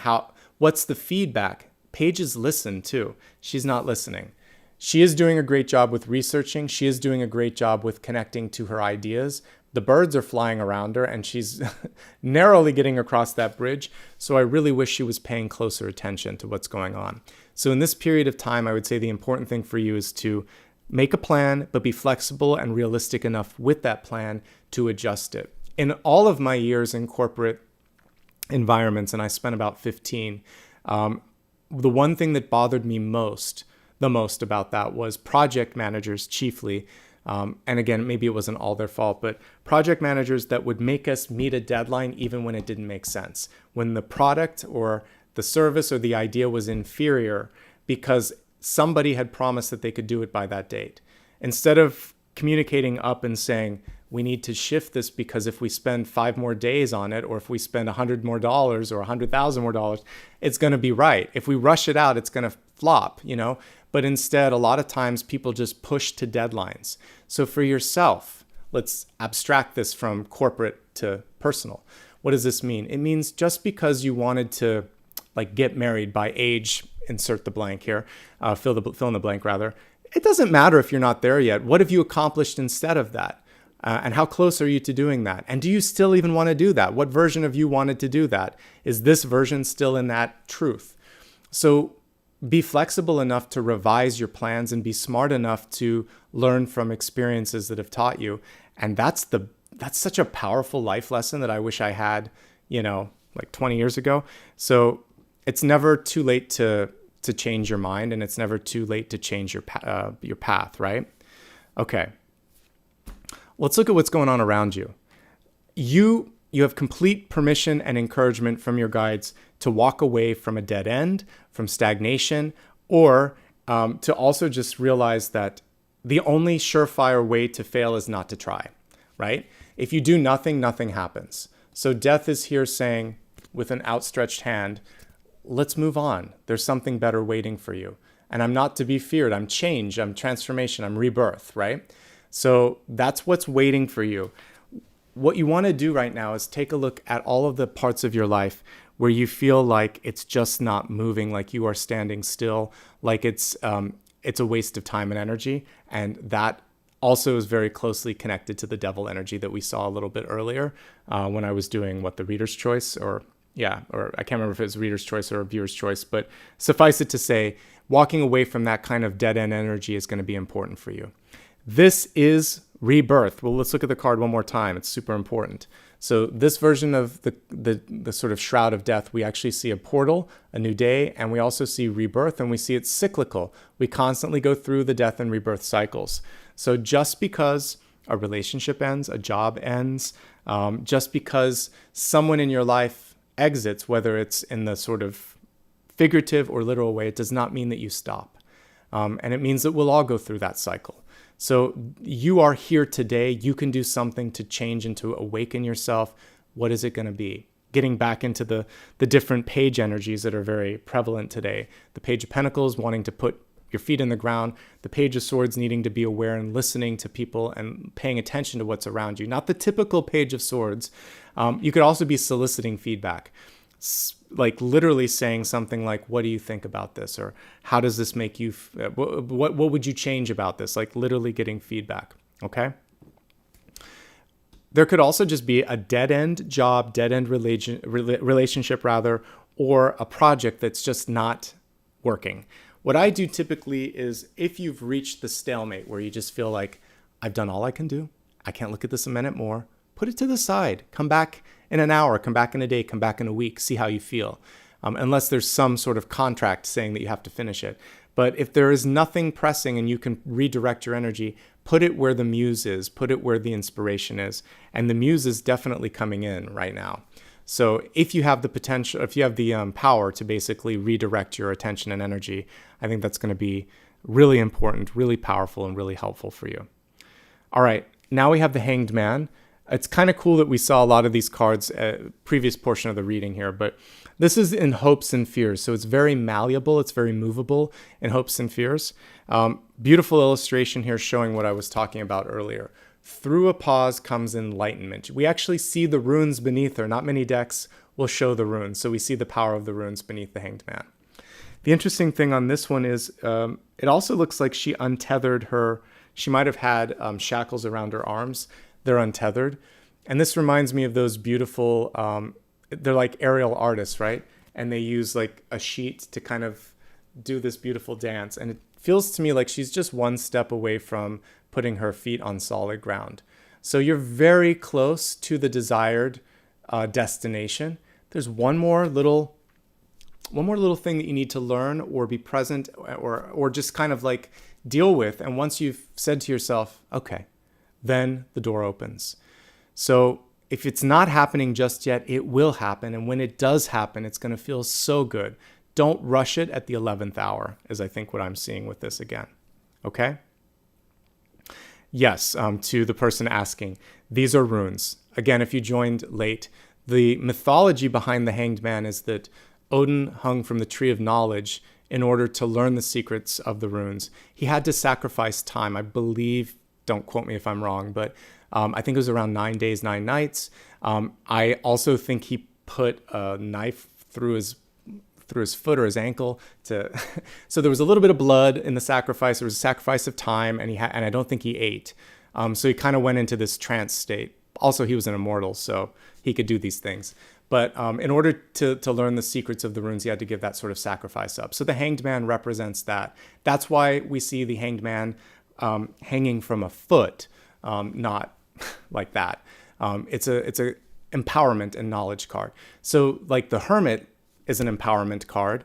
what's the feedback. Pages listen too. She's not listening. She is doing a great job with researching. She is doing a great job with connecting to her ideas. The birds are flying around her and she's narrowly getting across that bridge. So I really wish she was paying closer attention to what's going on. So in this period of time, I would say the important thing for you is to make a plan, but be flexible and realistic enough with that plan to adjust it. In all of my years in corporate environments, and I spent about 15, the one thing that bothered me most, the most about that was project managers chiefly. And again, maybe it wasn't all their fault, but project managers that would make us meet a deadline even when it didn't make sense, when the product or the service or the idea was inferior because somebody had promised that they could do it by that date. Instead of communicating up and saying, we need to shift this because if we spend 5 more days on it, or if we spend $100 more or 100,000 more dollars, it's going to be right. If we rush it out, it's going to flop, But instead, a lot of times people just push to deadlines. So for yourself, let's abstract this from corporate to personal. What does this mean? It means just because you wanted to get married by age, insert the blank here, fill in the blank rather. It doesn't matter if you're not there yet. What have you accomplished instead of that? And how close are you to doing that? And do you still even want to do that? What version of you wanted to do that? Is this version still in that truth? So be flexible enough to revise your plans and be smart enough to learn from experiences that have taught you. And that's such a powerful life lesson that I wish I had, 20 years ago. So it's never too late to change your mind, and it's never too late to change your path, right? Okay. Let's look at what's going on around you. You have complete permission and encouragement from your guides to walk away from a dead end, from stagnation, or to also just realize that the only surefire way to fail is not to try, right? If you do nothing, nothing happens. So death is here saying, with an outstretched hand, let's move on. There's something better waiting for you. And I'm not to be feared. I'm change, I'm transformation, I'm rebirth, right? So that's what's waiting for you. What you want to do right now is take a look at all of the parts of your life where you feel like it's just not moving, like you are standing still, like it's a waste of time and energy. And that also is very closely connected to the devil energy that we saw a little bit earlier when I was doing the reader's choice, or I can't remember if it was reader's choice or a viewer's choice, but suffice it to say, walking away from that kind of dead end energy is going to be important for you. This is rebirth. Well, let's look at the card one more time. It's super important. So this version of the sort of shroud of death, we actually see a portal, a new day, and we also see rebirth, and we see it's cyclical. We constantly go through the death and rebirth cycles. So just because a relationship ends, a job ends, just because someone in your life exits, whether it's in the sort of figurative or literal way, it does not mean that you stop. And it means that we'll all go through that cycle. So you are here today. You can do something to change and to awaken yourself. What is it going to be? Getting back into the different page energies that are very prevalent today. The Page of Pentacles, wanting to put your feet in the ground. The Page of Swords, needing to be aware and listening to people and paying attention to what's around you. Not the typical Page of Swords. You could also be soliciting feedback. Like literally saying something like, what do you think about this? Or how does this make you, what would you change about this? Like literally getting feedback, okay? There could also just be a dead-end job, dead-end relationship rather, or a project that's just not working. What I do typically is if you've reached the stalemate where you just feel like, I've done all I can do, I can't look at this a minute more, put it to the side, come back in an hour, come back in a day, come back in a week, see how you feel. Unless there's some sort of contract saying that you have to finish it. But if there is nothing pressing and you can redirect your energy, put it where the muse is, put it where the inspiration is. And the muse is definitely coming in right now. So if you have the potential, if you have the power to basically redirect your attention and energy, I think that's going to be really important, really powerful, and really helpful for you. All right, now we have the Hanged Man. It's kind of cool that we saw a lot of these cards previous portion of the reading here, but this is in hopes and fears. So it's very malleable. It's very movable in hopes and fears. Beautiful illustration here showing what I was talking about earlier. Through a pause comes enlightenment. We actually see the runes beneath her. Not many decks will show the runes. So we see the power of the runes beneath the Hanged Man. The interesting thing on this one is it also looks like she untethered her. She might have had shackles around her arms. They're untethered. And this reminds me of those beautiful, they're like aerial artists, right? And they use like a sheet to kind of do this beautiful dance. And it feels to me like she's just one step away from putting her feet on solid ground. So you're very close to the desired destination. There's one more little one more little thing that you need to learn or be present or just kind of like deal with. And once you've said to yourself, okay, then the door opens. So if it's not happening just yet, it will happen. And when it does happen, it's going to feel so good. Don't rush it at the 11th hour, is I think what I'm seeing with this again. Okay? Yes, to the person asking, these are runes. Again, if you joined late, the mythology behind the Hanged Man is that Odin hung from the tree of knowledge in order to learn the secrets of the runes. He had to sacrifice time, I believe, don't quote me if I'm wrong, but I think it was around 9 days, 9 nights. I also think he put a knife through his foot or his ankle so there was a little bit of blood in the sacrifice. There was a sacrifice of time, and I don't think he ate. So he kind of went into this trance state. Also, he was an immortal, so he could do these things. But in order to learn the secrets of the runes, he had to give that sort of sacrifice up. So the Hanged Man represents that. That's why we see the Hanged Man hanging from a foot, not like that. It's a empowerment and knowledge card. So like the Hermit is an empowerment card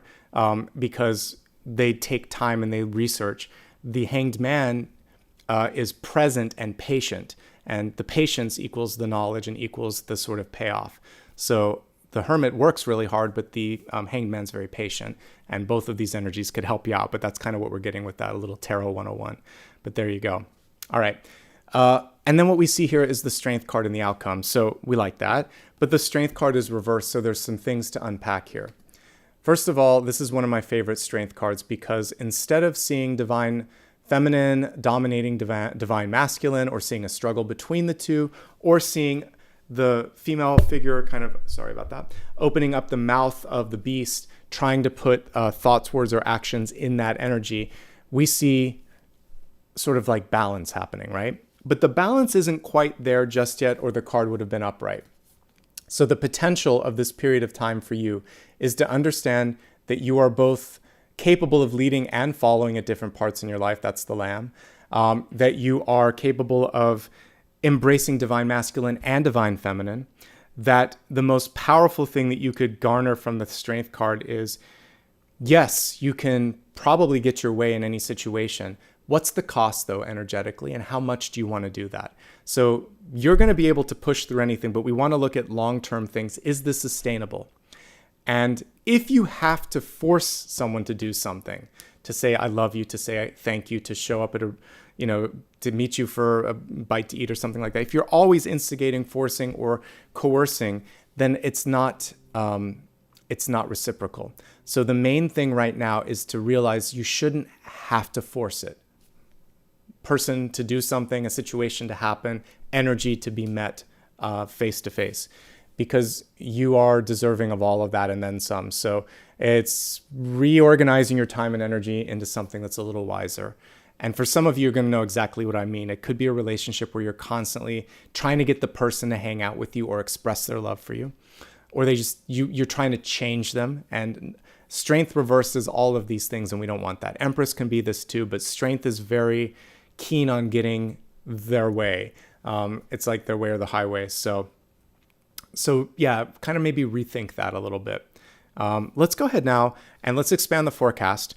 because they take time and they research. The Hanged Man is present and patient, and the patience equals the knowledge and equals the sort of payoff. So the Hermit works really hard, but the Hanged Man's very patient, and both of these energies could help you out, but that's kind of what we're getting with that, a little Tarot 101. But there you go. All right. And then what we see here is the Strength card in the outcome. So we like that, but the Strength card is reversed, so there's some things to unpack here. First of all, this is one of my favorite Strength cards because instead of seeing divine feminine dominating divine masculine, or seeing a struggle between the two, or seeing the female figure kind of, sorry about that, opening up the mouth of the beast, trying to put thoughts, words, or actions in that energy, we see sort of like balance happening, right? But the balance isn't quite there just yet, or the card would have been upright. So the potential of this period of time for you is to understand that you are both capable of leading and following at different parts in your life. That's the Lamb. That you are capable of embracing divine masculine and divine feminine. That the most powerful thing that you could garner from the Strength card is, yes, you can probably get your way in any situation. What's the cost, though, energetically, and how much do you want to do that? So you're going to be able to push through anything, but we want to look at long-term things. Is this sustainable? And if you have to force someone to do something, to say, I love you, to say thank you, to show up at to meet you for a bite to eat or something like that, if you're always instigating, forcing, or coercing, then it's not reciprocal. So the main thing right now is to realize you shouldn't have to force it. Person to do something, a situation to happen, energy to be met face to face, because you are deserving of all of that and then some. So it's reorganizing your time and energy into something that's a little wiser. And for some of you, you're going to know exactly what I mean. It could be a relationship where you're constantly trying to get the person to hang out with you or express their love for you, or you're trying to change them. And Strength reverses all of these things, and we don't want that. Empress can be this too, but Strength is very keen on getting their way. It's like their way or the highway. So yeah, kind of maybe rethink that a little bit. Let's go ahead now and let's expand the forecast.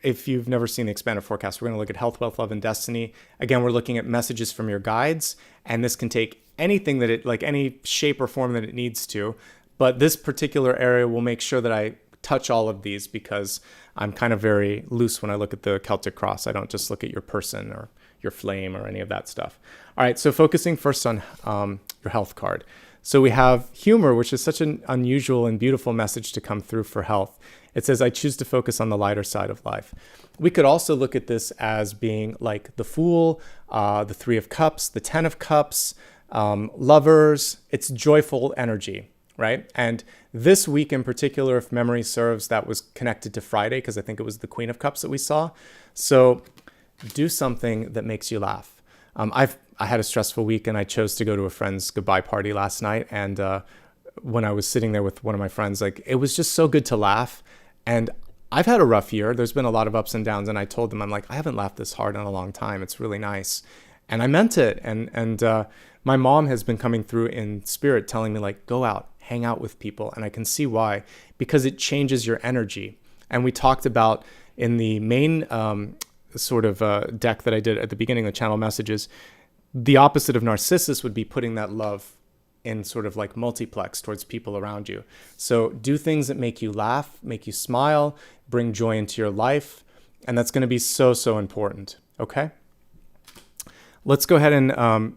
If you've never seen the expanded forecast, we're going to look at health, wealth, love, and destiny. Again, we're looking at messages from your guides, and this can take anything that any shape or form that it needs to. But this particular area will make sure that I touch all of these because I'm kind of very loose when I look at the Celtic cross. I don't just look at your person or your flame or any of that stuff. All right, so focusing first on your health card. So we have humor, which is such an unusual and beautiful message to come through for health. It says, I choose to focus on the lighter side of life. We could also look at this as being like the Fool, the Three of Cups, the Ten of Cups, Lovers. It's joyful energy, right? And this week in particular, if memory serves, that was connected to Friday because I think it was the Queen of Cups that we saw. So do something that makes you laugh. I had a stressful week and I chose to go to a friend's goodbye party last night. And when I was sitting there with one of my friends, it was just so good to laugh. And I've had a rough year. There's been a lot of ups and downs. And I told them, I haven't laughed this hard in a long time. It's really nice. And I meant it. And my mom has been coming through in spirit telling me, go out, hang out with people. And I can see why, because it changes your energy. And we talked about in the main deck that I did at the beginning of the channel messages, the opposite of Narcissus would be putting that love in sort of like multiplex towards people around you. So do things that make you laugh, make you smile, bring joy into your life. And that's going to be so, so important. Okay? Let's go ahead and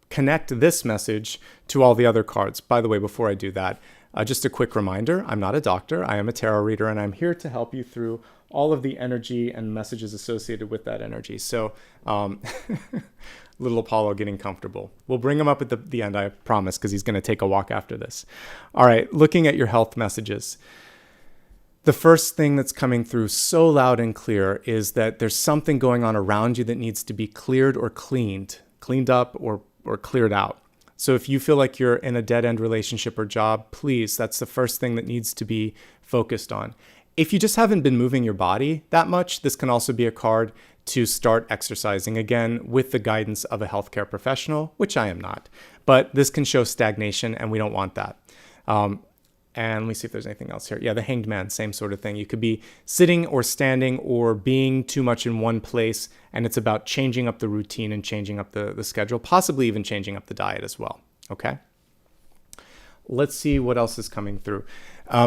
connect this message to all the other cards. By the way, before I do that, just a quick reminder, I'm not a doctor. I am a tarot reader, and I'm here to help you through all of the energy and messages associated with that energy. So little Apollo getting comfortable. We'll bring him up at the end, I promise, because he's going to take a walk after this. All right, looking at your health messages. The first thing that's coming through so loud and clear is that there's something going on around you that needs to be cleared or cleaned up or cleared out. So if you feel like you're in a dead-end relationship or job, please, that's the first thing that needs to be focused on. If you just haven't been moving your body that much, this can also be a card to start exercising, again, with the guidance of a healthcare professional, which I am not. But this can show stagnation, and we don't want that. And let me see if there's anything else here. Yeah, the Hanged Man, same sort of thing. You could be sitting or standing or being too much in one place, and it's about changing up the routine and changing up the schedule, possibly even changing up the diet as well, okay? Let's see what else is coming through.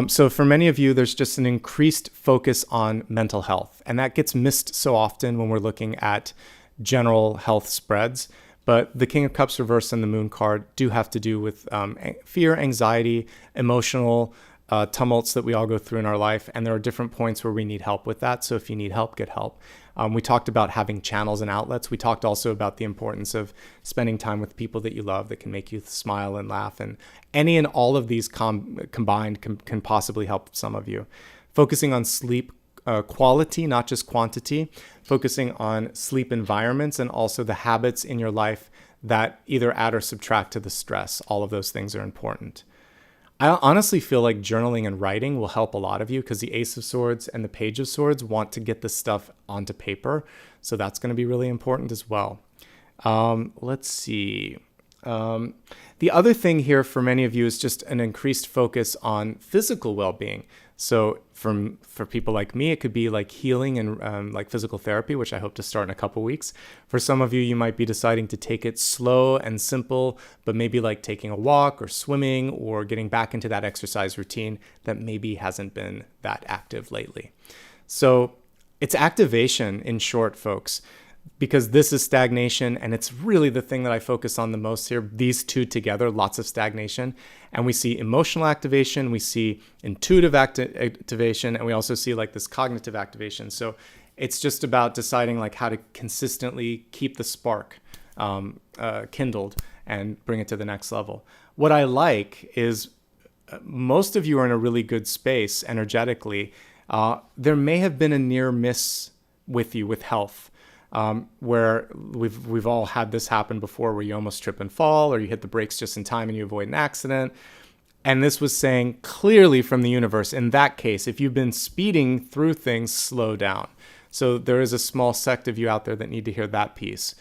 So for many of you, there's just an increased focus on mental health, and that gets missed so often when we're looking at general health spreads. But the King of Cups reverse and the Moon card do have to do with fear, anxiety, emotional tumults that we all go through in our life. And there are different points where we need help with that. So if you need help, get help. We talked about having channels and outlets. We talked also about the importance of spending time with people that you love that can make you smile and laugh. And any and all of these combined can possibly help some of you. Focusing on sleep quality, not just quantity, focusing on sleep environments and also the habits in your life that either add or subtract to the stress. All of those things are important. I honestly feel like journaling and writing will help a lot of you because the Ace of Swords and the Page of Swords want to get this stuff onto paper. So that's going to be really important as well. Let's see. The other thing here for many of you is just an increased focus on physical well-being. So for people like me, it could be like healing and like physical therapy, which I hope to start in a couple weeks. For some of you, you might be deciding to take it slow and simple, but maybe like taking a walk or swimming or getting back into that exercise routine that maybe hasn't been that active lately. So it's activation in short, folks, because this is stagnation, and it's really the thing that I focus on the most here. These two together, lots of stagnation. And we see emotional activation, we see intuitive activation, and we also see like this cognitive activation. So it's just about deciding like how to consistently keep the spark kindled and bring it to the next level. What I like is most of you are in a really good space energetically. There may have been a near miss with you with health. Where we've all had this happen before, where you almost trip and fall, or you hit the brakes just in time and you avoid an accident. And this was saying clearly from the universe, in that case, if you've been speeding through things, slow down. So there is a small sect of you out there that need to hear that piece.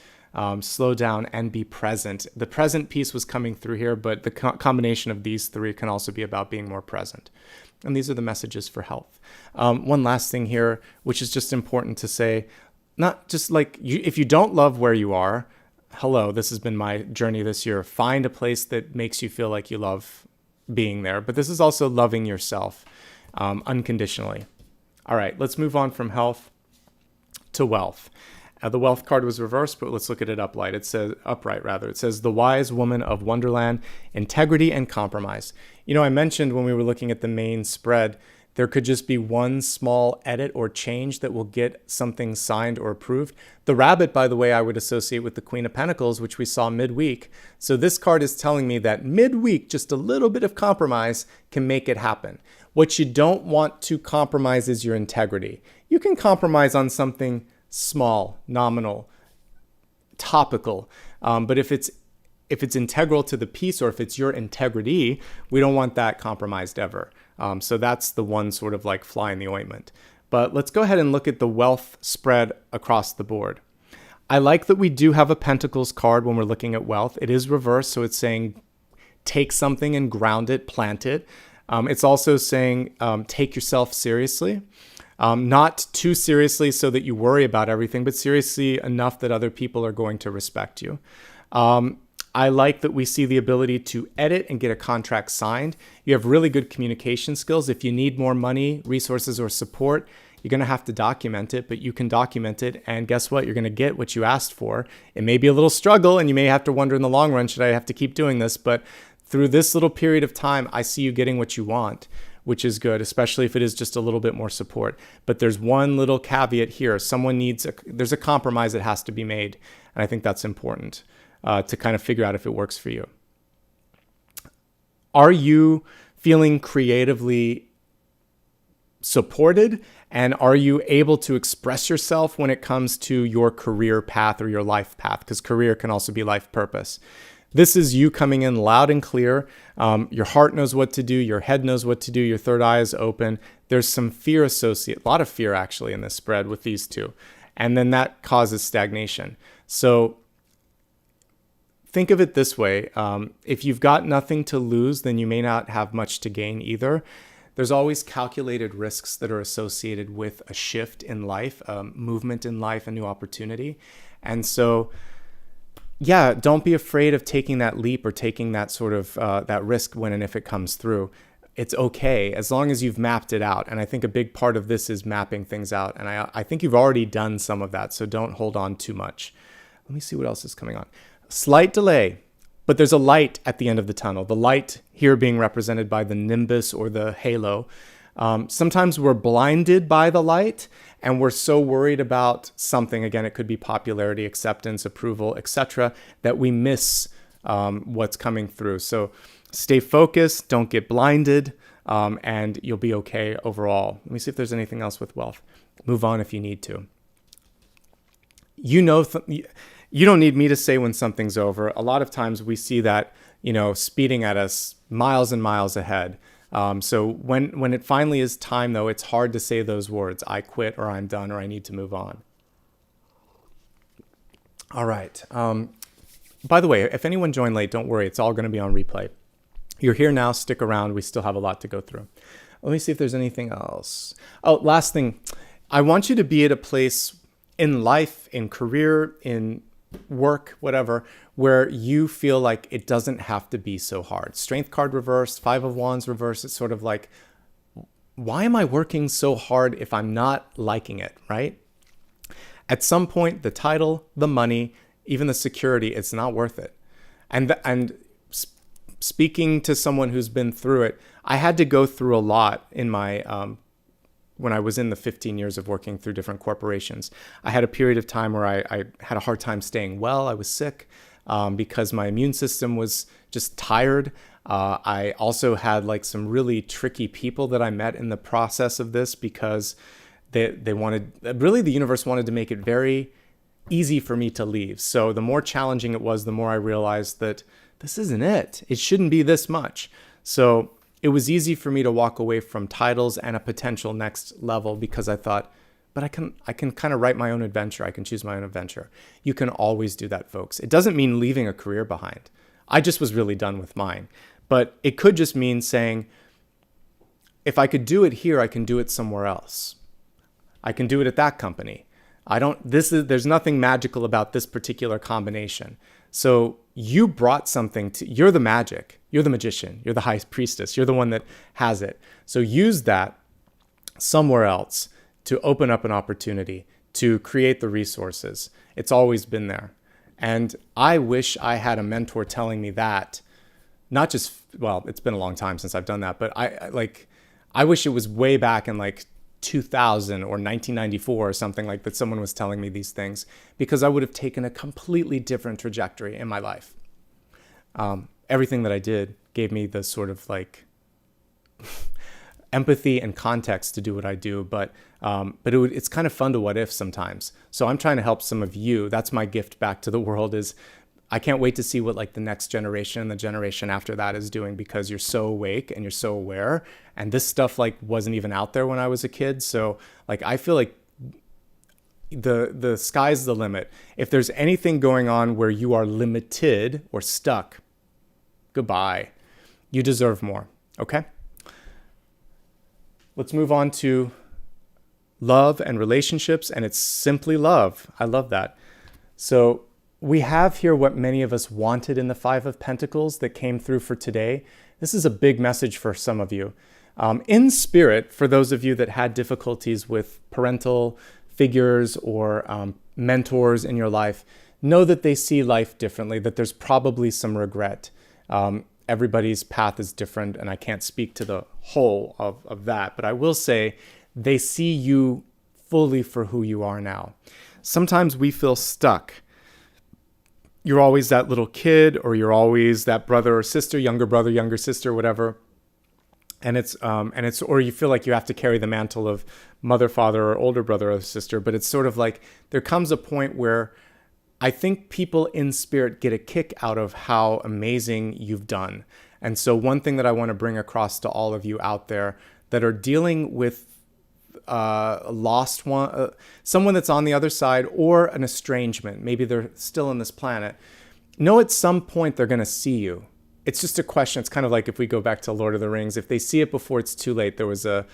Slow down and be present. The present piece was coming through here, but the combination of these three can also be about being more present. And these are the messages for health. One last thing here, which is just important to say, not just like if you don't love where you are, hello, this has been my journey this year. Find a place that makes you feel like you love being there. But this is also loving yourself unconditionally. All right, let's move on from health to wealth. The wealth card was reversed, but let's look at it upright. It says, It says, the wise woman of Wonderland, integrity and compromise. You know, I mentioned when we were looking at the main spread, there could just be one small edit or change that will get something signed or approved. The rabbit, by the way, I would associate with the Queen of Pentacles, which we saw midweek. So this card is telling me that midweek, just a little bit of compromise can make it happen. What you don't want to compromise is your integrity. You can compromise on something small, nominal, topical, but if it's integral to the piece, or if it's your integrity, we don't want that compromised ever. So that's the one sort of like fly in the ointment. But let's go ahead and look at the wealth spread across the board. I like that we do have a Pentacles card when we're looking at wealth. It is reversed, so it's saying take something and ground it, plant it. It's also saying take yourself seriously. Not too seriously so that you worry about everything, but seriously enough that other people are going to respect you. I like that we see the ability to edit and get a contract signed. You have really good communication skills. If you need more money, resources, or support, you're going to have to document it, but you can document it. And guess what? You're going to get what you asked for. It may be a little struggle, and you may have to wonder in the long run, should I have to keep doing this? But through this little period of time, I see you getting what you want, which is good, especially if it is just a little bit more support. But there's one little caveat here. There's a compromise that has to be made. And I think that's important to kind of figure out if it works for you. Are you feeling creatively supported? And are you able to express yourself when it comes to your career path or your life path? Because career can also be life purpose. This is you coming in loud and clear. Your heart knows what to do. Your head knows what to do. Your third eye is open. There's some fear associated, a lot of fear actually in this spread with these two. And then that causes stagnation. So think of it this way. If you've got nothing to lose, then you may not have much to gain either. There's always calculated risks that are associated with a shift in life, movement in life, a new opportunity. And so, yeah, don't be afraid of taking that leap or taking that sort of that risk when and if it comes through. It's okay as long as you've mapped it out. And I think a big part of this is mapping things out. And I think you've already done some of that, so don't hold on too much. Let me see what else is coming on. Slight delay, but there's a light at the end of the tunnel. The light here being represented by the nimbus or the halo. Sometimes we're blinded by the light and we're so worried about something. Again, it could be popularity, acceptance, approval, etc., that we miss what's coming through. So stay focused, don't get blinded, and you'll be okay overall. Let me see if there's anything else with wealth. Move on if you need to. You don't need me to say when something's over. A lot of times we see that, speeding at us miles and miles ahead. So when it finally is time, though, it's hard to say those words, I quit or I'm done or I need to move on. All right. By the way, if anyone joined late, don't worry. It's all going to be on replay. You're here now. Stick around. We still have a lot to go through. Let me see if there's anything else. Oh, last thing. I want you to be at a place in life, in career, in work, whatever, where you feel like it doesn't have to be so hard. Strength card reversed, 5 of Wands reversed. It's sort of like, why am I working so hard if I'm not liking it, right? At some point, the title, the money, even the security, it's not worth it. And speaking to someone who's been through it, I had to go through a lot in my when I was in the 15 years of working through different corporations. I had a period of time where I had a hard time staying well. I was sick because my immune system was just tired. I also had like some really tricky people that I met in the process of this because they wanted, really the universe wanted to make it very easy for me to leave. So the more challenging it was, the more I realized that this isn't it. It shouldn't be this much. So it was easy for me to walk away from titles and a potential next level because I thought, but I can kind of write my own adventure. I can choose my own adventure. You can always do that, folks. It doesn't mean leaving a career behind. I just was really done with mine. But it could just mean saying, if I could do it here, I can do it somewhere else. I can do it at that company. There's nothing magical about this particular combination. So you brought something you're the magic, you're the magician, you're the high priestess, you're the one that has it. So use that somewhere else to open up an opportunity, to create the resources. It's always been there. And I wish I had a mentor telling me that, not just, well, it's been a long time since I've done that, but I wish it was way back in like 2000 or 1994 or something like that someone was telling me these things, because I would have taken a completely different trajectory in my life. Everything that I did gave me the sort of like empathy and context to do what I do, but it's kind of fun to what if sometimes. So I'm trying to help some of you. That's my gift back to the world, is I can't wait to see what like the next generation and the generation after that is doing, because you're so awake and you're so aware. And this stuff like wasn't even out there when I was a kid. So like, I feel like the sky's the limit. If there's anything going on where you are limited or stuck, Goodbye. You deserve more. Okay? Let's move on to love and relationships, and it's simply love. I love that. So we have here what many of us wanted in the Five of Pentacles that came through for today. This is a big message for some of you. In spirit, for those of you that had difficulties with parental figures or mentors in your life, know that they see life differently, that there's probably some regret. Everybody's path is different, and I can't speak to the whole of that, but I will say they see you fully for who you are now. Sometimes we feel stuck. You're always that little kid, or you're always that brother or sister, younger sister, whatever. And it's or you feel like you have to carry the mantle of mother, father, or older brother or sister. But it's sort of like there comes a point where I think people in spirit get a kick out of how amazing you've done. And so one thing that I want to bring across to all of you out there that are dealing with a lost one, someone that's on the other side, or an estrangement, maybe they're still on this planet, know at some point they're going to see you. It's just a question. It's kind of like if we go back to Lord of the Rings, if they see it before it's too late. There was the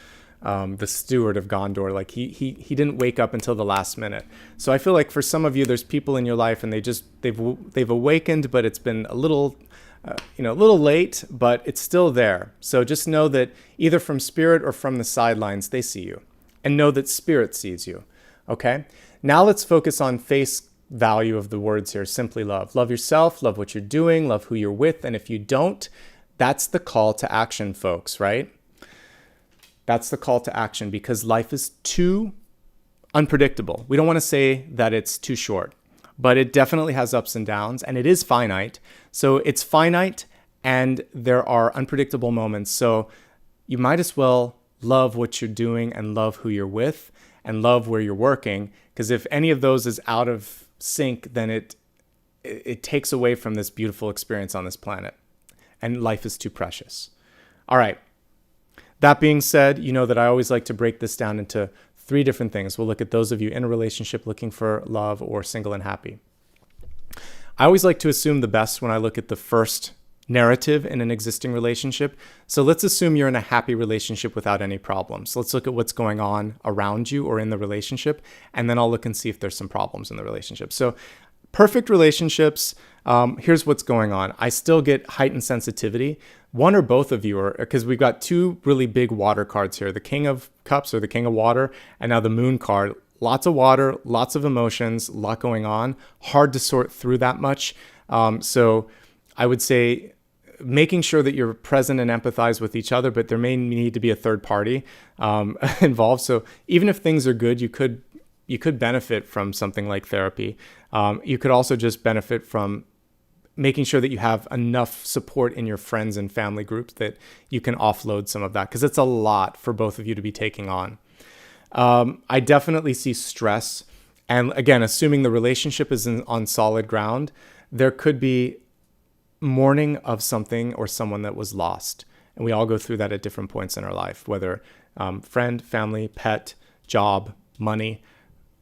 steward of Gondor, like he didn't wake up until the last minute. So I feel like for some of you, there's people in your life and they've awakened, but it's been a little late, but it's still there. So just know that either from spirit or from the sidelines, they see you, and know that spirit sees you. Okay. Now let's focus on face value of the words here. Simply love. Love yourself, love what you're doing, love who you're with. And if you don't, that's the call to action, folks, right? That's the call to action, because life is too unpredictable. We don't want to say that it's too short, but it definitely has ups and downs, and it is finite. So it's finite, and there are unpredictable moments. So you might as well love what you're doing and love who you're with and love where you're working, because if any of those is out of sync, then it takes away from this beautiful experience on this planet, and life is too precious. All right. That being said, you know that I always like to break this down into 3 different things. We'll look at those of you in a relationship looking for love, or single and happy. I always like to assume the best when I look at the first narrative in an existing relationship. So let's assume you're in a happy relationship without any problems. Let's look at what's going on around you or in the relationship, and then I'll look and see if there's some problems in the relationship. So perfect relationships, here's what's going on. I still get heightened sensitivity. One or both of you are, because we've got 2 really big water cards here, the King of Cups or the King of Water, and now the Moon card. Lots of water, lots of emotions, a lot going on. Hard to sort through that much. So I would say making sure that you're present and empathize with each other, but there may need to be a third party involved. So even if things are good, you could benefit from something like therapy. You could also just benefit from making sure that you have enough support in your friends and family groups that you can offload some of that, because it's a lot for both of you to be taking on. I definitely see stress. And again, assuming the relationship is on solid ground, there could be mourning of something or someone that was lost. And we all go through that at different points in our life, whether friend, family, pet, job, money,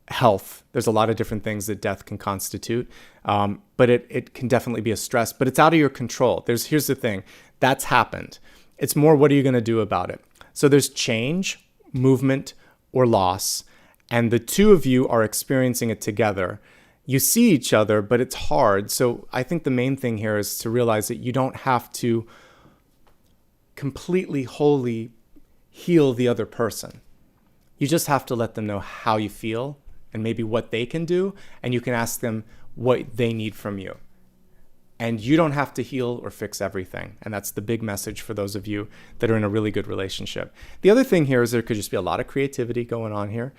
health. There's a lot of different things that death can constitute, but it can definitely be a stress, but it's out of your control. Here's the thing, that's happened. It's more, what are you going to do about it? So there's change, movement, or loss, and the 2 of you are experiencing it together. You see each other, but it's hard. So I think the main thing here is to realize that you don't have to completely, wholly heal the other person. You just have to let them know how you feel and maybe what they can do, and you can ask them what they need from you. And you don't have to heal or fix everything. And that's the big message for those of you that are in a really good relationship. The other thing here is there could just be a lot of creativity going on here.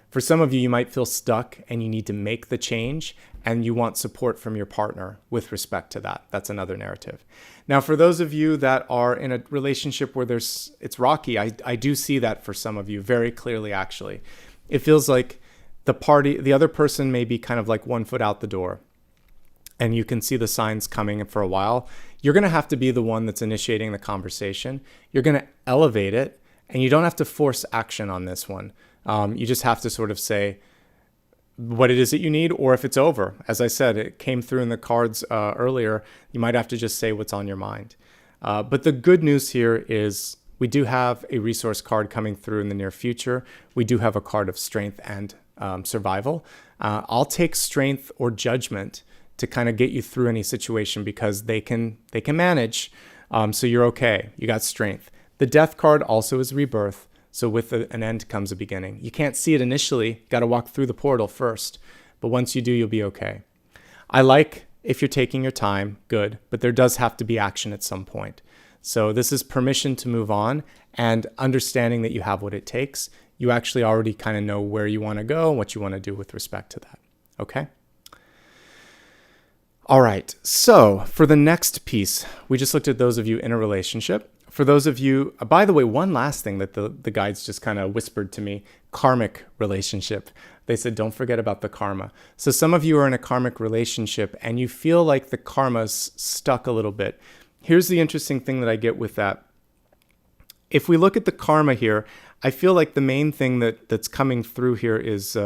For some of you, you might feel stuck and you need to make the change, and you want support from your partner with respect to that. That's another narrative. Now, for those of you that are in a relationship where it's rocky, I do see that for some of you very clearly, actually. It feels like the other person may be kind of like 1 foot out the door, and you can see the signs coming for a while. You're going to have to be the one that's initiating the conversation. You're going to elevate it, and you don't have to force action on this one. You just have to sort of say, what it is that you need, or if it's over. As I said, it came through in the cards earlier. You might have to just say what's on your mind. But the good news here is we do have a resource card coming through in the near future. We do have a card of strength and survival. I'll take strength or judgment to kind of get you through any situation, because they can manage. So you're okay. You got strength. The death card also is rebirth. So with an end comes a beginning. You can't see it initially. Got to walk through the portal first. But once you do, you'll be okay. I like if you're taking your time, good. But there does have to be action at some point. So this is permission to move on and understanding that you have what it takes. You actually already kind of know where you want to go and what you want to do with respect to that. Okay? All right. So for the next piece, we just looked at those of you in a relationship. For those of you, by the way, one last thing that the guides just kind of whispered to me, karmic relationship. They said, don't forget about the karma. So some of you are in a karmic relationship and you feel like the karma's stuck a little bit. Here's the interesting thing that I get with that. If we look at the karma here, I feel like the main thing that's coming through here is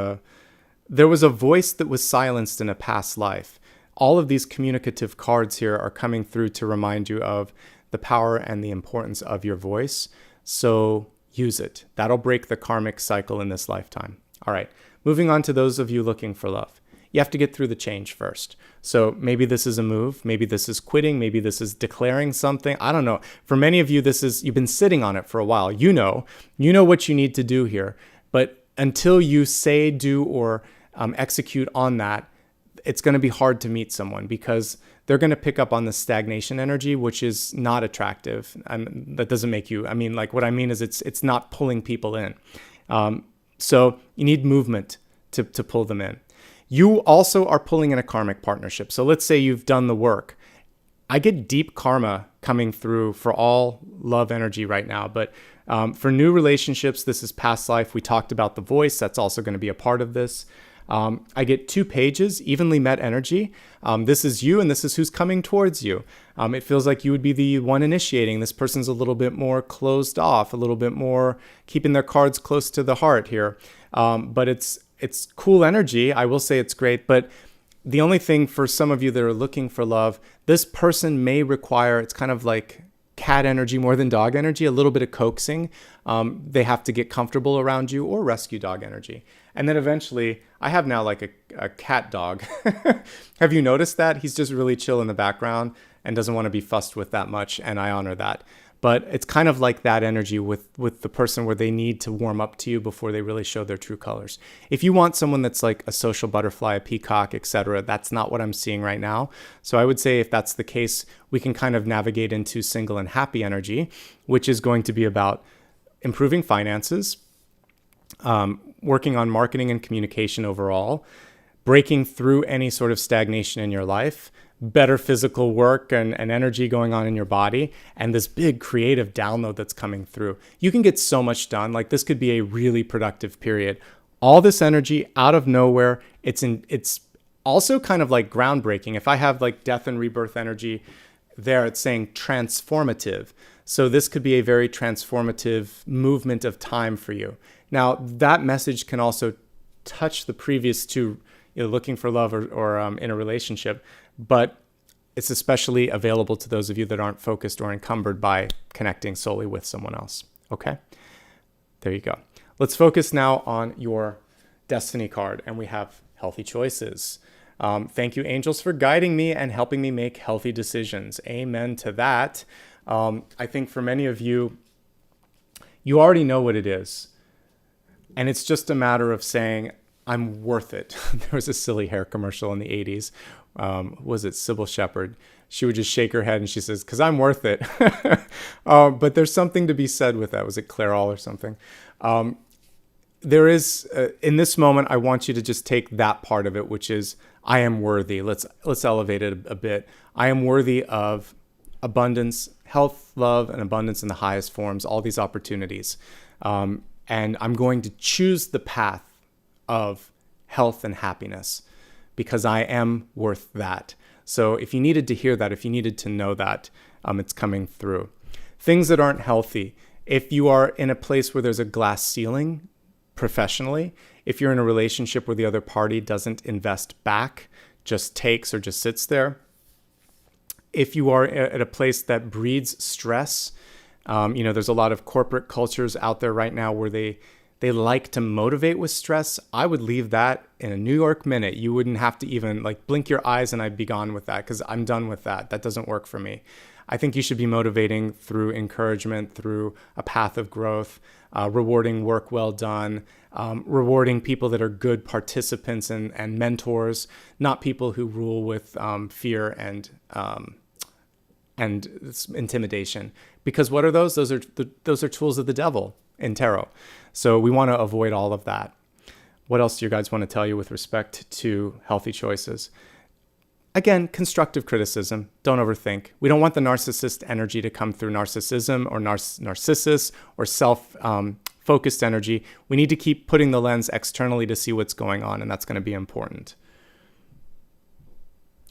there was a voice that was silenced in a past life. All of these communicative cards here are coming through to remind you of the power and the importance of your voice. So use it. That'll break the karmic cycle in this lifetime. All right, moving on to those of you looking for love. You have to get through the change first. So maybe this is a move. Maybe this is quitting. Maybe this is declaring something. I don't know. For many of you, you've been sitting on it for a while. You know what you need to do here. But until you say, do, or execute on that, it's going to be hard to meet someone, because they're going to pick up on the stagnation energy, which is not attractive. And that doesn't make you, what I mean is it's not pulling people in. So you need movement to pull them in. You also are pulling in a karmic partnership. So let's say you've done the work. I get deep karma coming through for all love energy right now. But for new relationships, this is past life. We talked about the voice. That's also going to be a part of this. I get 2 pages, evenly met energy. This is you, and this is who's coming towards you. It feels like you would be the one initiating. This person's a little bit more closed off, a little bit more keeping their cards close to the heart here. But it's cool energy. I will say it's great. But the only thing for some of you that are looking for love, this person may require, it's kind of like cat energy more than dog energy, a little bit of coaxing. They have to get comfortable around you, or rescue dog energy. And then eventually, I have now like a cat dog. Have you noticed that? He's just really chill in the background and doesn't want to be fussed with that much, and I honor that. But it's kind of like that energy with the person where they need to warm up to you before they really show their true colors. If you want someone that's like a social butterfly, a peacock, etc., that's not what I'm seeing right now. So I would say if that's the case, we can kind of navigate into single and happy energy, which is going to be about improving finances, working on marketing and communication overall, breaking through any sort of stagnation in your life, better physical work and energy going on in your body, and this big creative download that's coming through. You can get so much done. Like, this could be a really productive period. All this energy out of nowhere. It's also kind of like groundbreaking. If I have like death and rebirth energy there, it's saying transformative. So this could be a very transformative movement of time for you. Now, that message can also touch the previous 2, looking for love or in a relationship, but it's especially available to those of you that aren't focused or encumbered by connecting solely with someone else. Okay? There you go. Let's focus now on your destiny card, and we have healthy choices. Thank you, angels, for guiding me and helping me make healthy decisions. Amen to that. I think for many of you, you already know what it is. And it's just a matter of saying, I'm worth it. There was a silly hair commercial in the 80s. Was it Sybil Shepherd? She would just shake her head and she says, because I'm worth it. But there's something to be said with that. Was it Clairol or something? There is, in this moment, I want you to just take that part of it, which is, I am worthy. Let's elevate it a bit. I am worthy of abundance, health, love, and abundance in the highest forms, all these opportunities. And I'm going to choose the path of health and happiness because I am worth that. So if you needed to hear that, if you needed to know that, it's coming through. Things that aren't healthy. If you are in a place where there's a glass ceiling, professionally. If you're in a relationship where the other party doesn't invest back, just takes or just sits there. If you are at a place that breeds stress, there's a lot of corporate cultures out there right now where they like to motivate with stress. I would leave that in a New York minute. You wouldn't have to even blink your eyes and I'd be gone with that, because I'm done with that. That doesn't work for me. I think you should be motivating through encouragement, through a path of growth, rewarding work well done, rewarding people that are good participants and mentors, not people who rule with fear and intimidation. Because what are those? Those are tools of the devil in tarot. So we want to avoid all of that. What else do you guys want to tell you with respect to healthy choices? Again, constructive criticism. Don't overthink. We don't want the narcissist energy to come through narcissism or narcissus or self-focused energy. We need to keep putting the lens externally to see what's going on, and that's going to be important.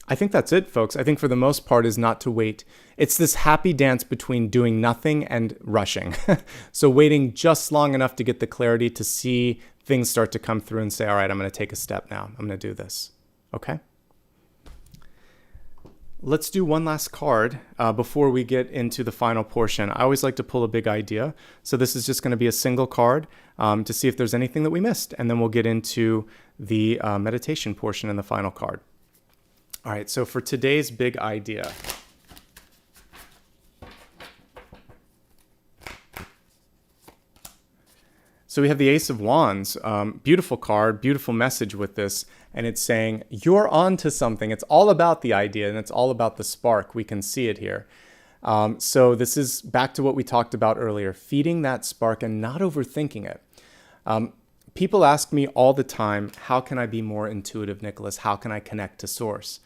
I think that's it, folks. I think for the most part is not to wait. It's this happy dance between doing nothing and rushing. So waiting just long enough to get the clarity to see things start to come through and say, all right, I'm going to take a step now. I'm going to do this. Okay? Let's do one last card before we get into the final portion. I always like to pull a big idea. So this is just going to be a single card to see if there's anything that we missed. And then we'll get into the meditation portion in the final card. All right, so for today's big idea. So we have the Ace of Wands. Beautiful card, beautiful message with this. And it's saying, you're on to something. It's all about the idea and it's all about the spark. We can see it here. So this is back to what we talked about earlier, feeding that spark and not overthinking it. People ask me all the time, how can I be more intuitive, Nicholas? How can I connect to source?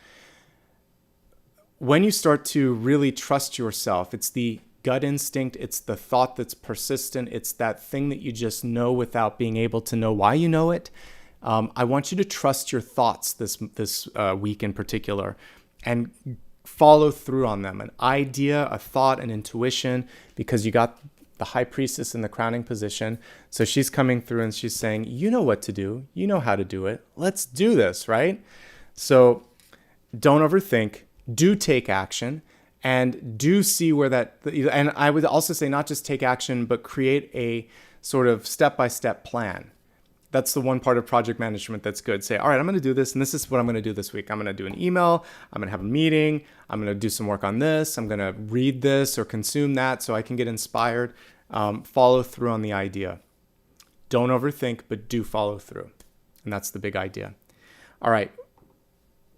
When you start to really trust yourself, it's the gut instinct, it's the thought that's persistent, it's that thing that you just know without being able to know why you know it. I want you to trust your thoughts this week in particular and follow through on them. An idea, a thought, an intuition, because you got the High Priestess in the crowning position. So she's coming through and she's saying, you know what to do. You know how to do it. Let's do this, right? So don't overthink. Do take action and do see where that, and I would also say not just take action, but create a sort of step-by-step plan. That's the one part of project management that's good. Say, all right, I'm going to do this, and this is what I'm going to do this week. I'm going to do an email. I'm going to have a meeting. I'm going to do some work on this. I'm going to read this or consume that so I can get inspired. Follow through on the idea. Don't overthink, but do follow through. And that's the big idea. All right.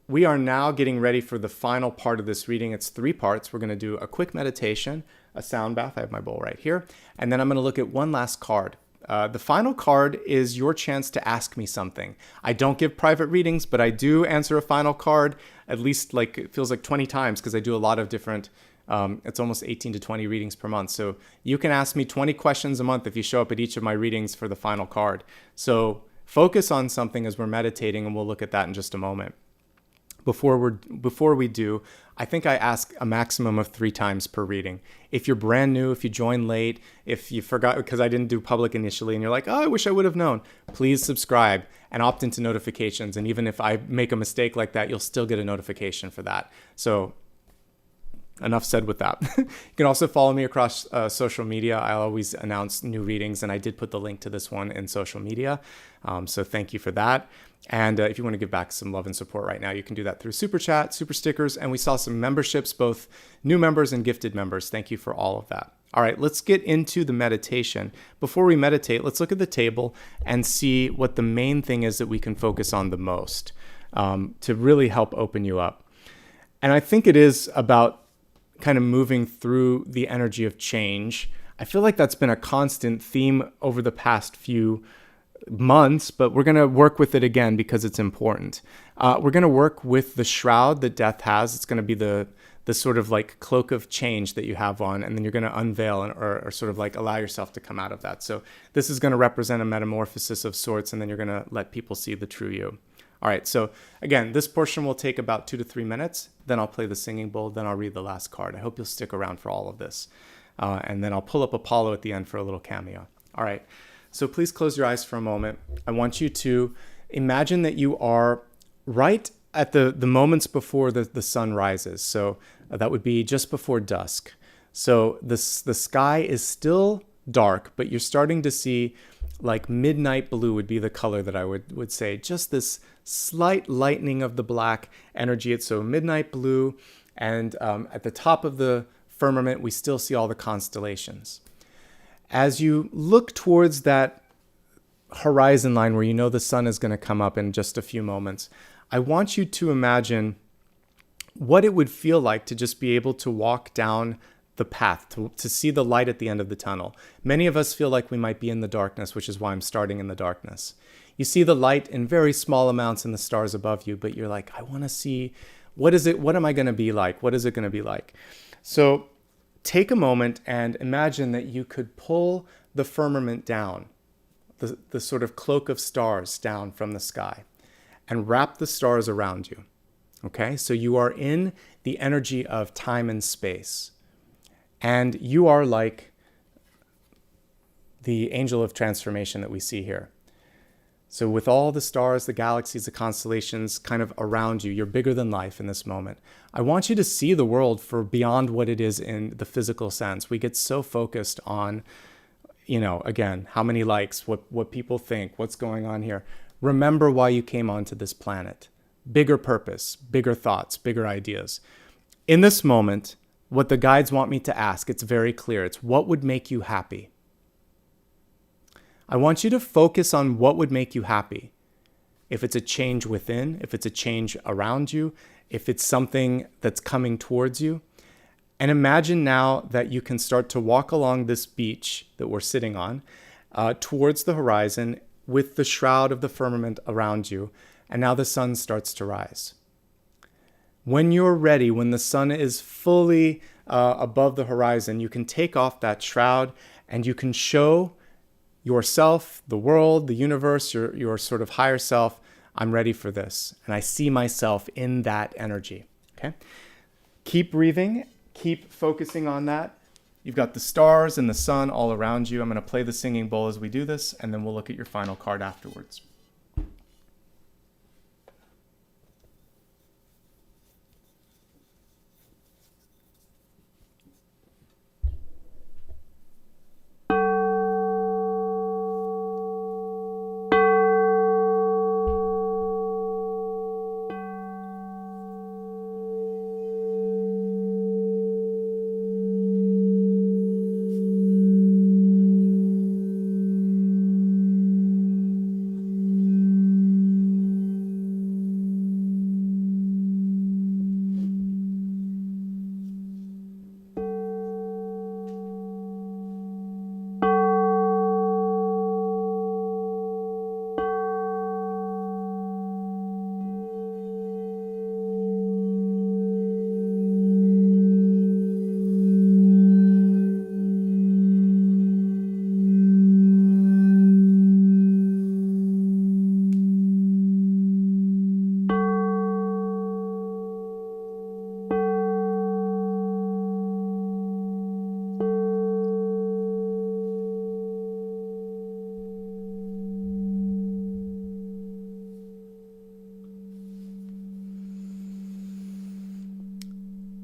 We are now getting ready for the final part of this reading. It's 3 parts. We're going to do a quick meditation, a sound bath. I have my bowl right here. And then I'm going to look at one last card. The final card is your chance to ask me something. I don't give private readings, but I do answer a final card at least it feels like 20 times because I do a lot of different, it's almost 18 to 20 readings per month. So you can ask me 20 questions a month if you show up at each of my readings for the final card. So focus on something as we're meditating, and we'll look at that in just a moment. Before we do, I think I ask a maximum of 3 times per reading. If you're brand new, if you joined late, if you forgot because I didn't do public initially and you're like, oh, I wish I would have known, please subscribe and opt into notifications. And even if I make a mistake like that, you'll still get a notification for that. So enough said with that. You can also follow me across social media. I always announce new readings, and I did put the link to this one in social media. So thank you for that. And if you want to give back some love and support right now, you can do that through Super Chat, Super Stickers, and we saw some memberships, both new members and gifted members. Thank you for all of that. All right, let's get into the meditation. Before we meditate, let's look at the table and see what the main thing is that we can focus on the most to really help open you up. And I think it is about kind of moving through the energy of change. I feel like that's been a constant theme over the past few months, but we're going to work with it again because it's important. We're going to work with the shroud that death has. It's going to be the sort of cloak of change that you have on, and then you're going to unveil or sort of allow yourself to come out of that. So this is going to represent a metamorphosis of sorts, and then you're going to let people see the true you. All right, so again, this portion will take about 2 to 3 minutes. Then I'll play the singing bowl. Then I'll read the last card. I hope you'll stick around for all of this. And then I'll pull up Apollo at the end for a little cameo. All right, So please close your eyes for a moment. I want you to imagine that you are right at the moments before the sun rises. So that would be just before dusk. So the sky is still dark, but you're starting to see like midnight blue would be the color that I would say. Just this slight lightening of the black energy. It's so midnight blue. And at the top of the firmament, we still see all the constellations. As you look towards that horizon line where you know the sun is going to come up in just a few moments, I want you to imagine what it would feel like to just be able to walk down the path, to see the light at the end of the tunnel. Many of us feel like we might be in the darkness, which is why I'm starting in the darkness. You see the light in very small amounts in the stars above you, but you're like, I want to see, what am I going to be like? What is it going to be like? So take a moment and imagine that you could pull the firmament down, the sort of cloak of stars down from the sky, and wrap the stars around you. Okay, so you are in the energy of time and space. And you are like the angel of transformation that we see here. So with all the stars, the galaxies, the constellations kind of around you, you're bigger than life in this moment. I want you to see the world for beyond what it is in the physical sense. We get so focused on, again, how many likes, what people think, what's going on here. Remember why you came onto this planet. Bigger purpose, bigger thoughts, bigger ideas. In this moment, what the guides want me to ask, it's very clear. It's what would make you happy? I want you to focus on what would make you happy. If it's a change within, if it's a change around you, if it's something that's coming towards you. And imagine now that you can start to walk along this beach that we're sitting on towards the horizon with the shroud of the firmament around you. And now the sun starts to rise. When you're ready, when the sun is fully above the horizon, you can take off that shroud and you can show yourself, the world, the universe, your sort of higher self, I'm ready for this. And I see myself in that energy. Okay? Keep breathing. Keep focusing on that. You've got the stars and the sun all around you. I'm going to play the singing bowl as we do this, and then we'll look at your final card afterwards.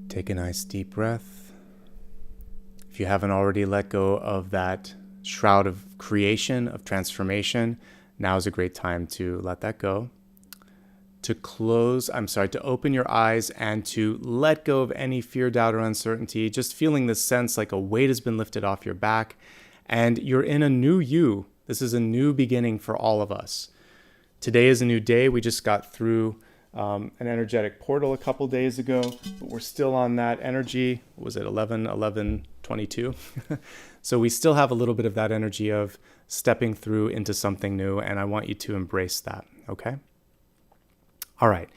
Take a nice deep breath. If you haven't already let go of that shroud of creation, of transformation, now is a great time to let that go. To open your eyes and to let go of any fear, doubt, or uncertainty. Just feeling this sense like a weight has been lifted off your back and you're in a new you. This is a new beginning for all of us. Today is a new day. We just got through an energetic portal a couple days ago, but we're still on that energy. Was it 11/11/22? So we still have a little bit of that energy of stepping through into something new, and I want you to embrace that, okay? All right,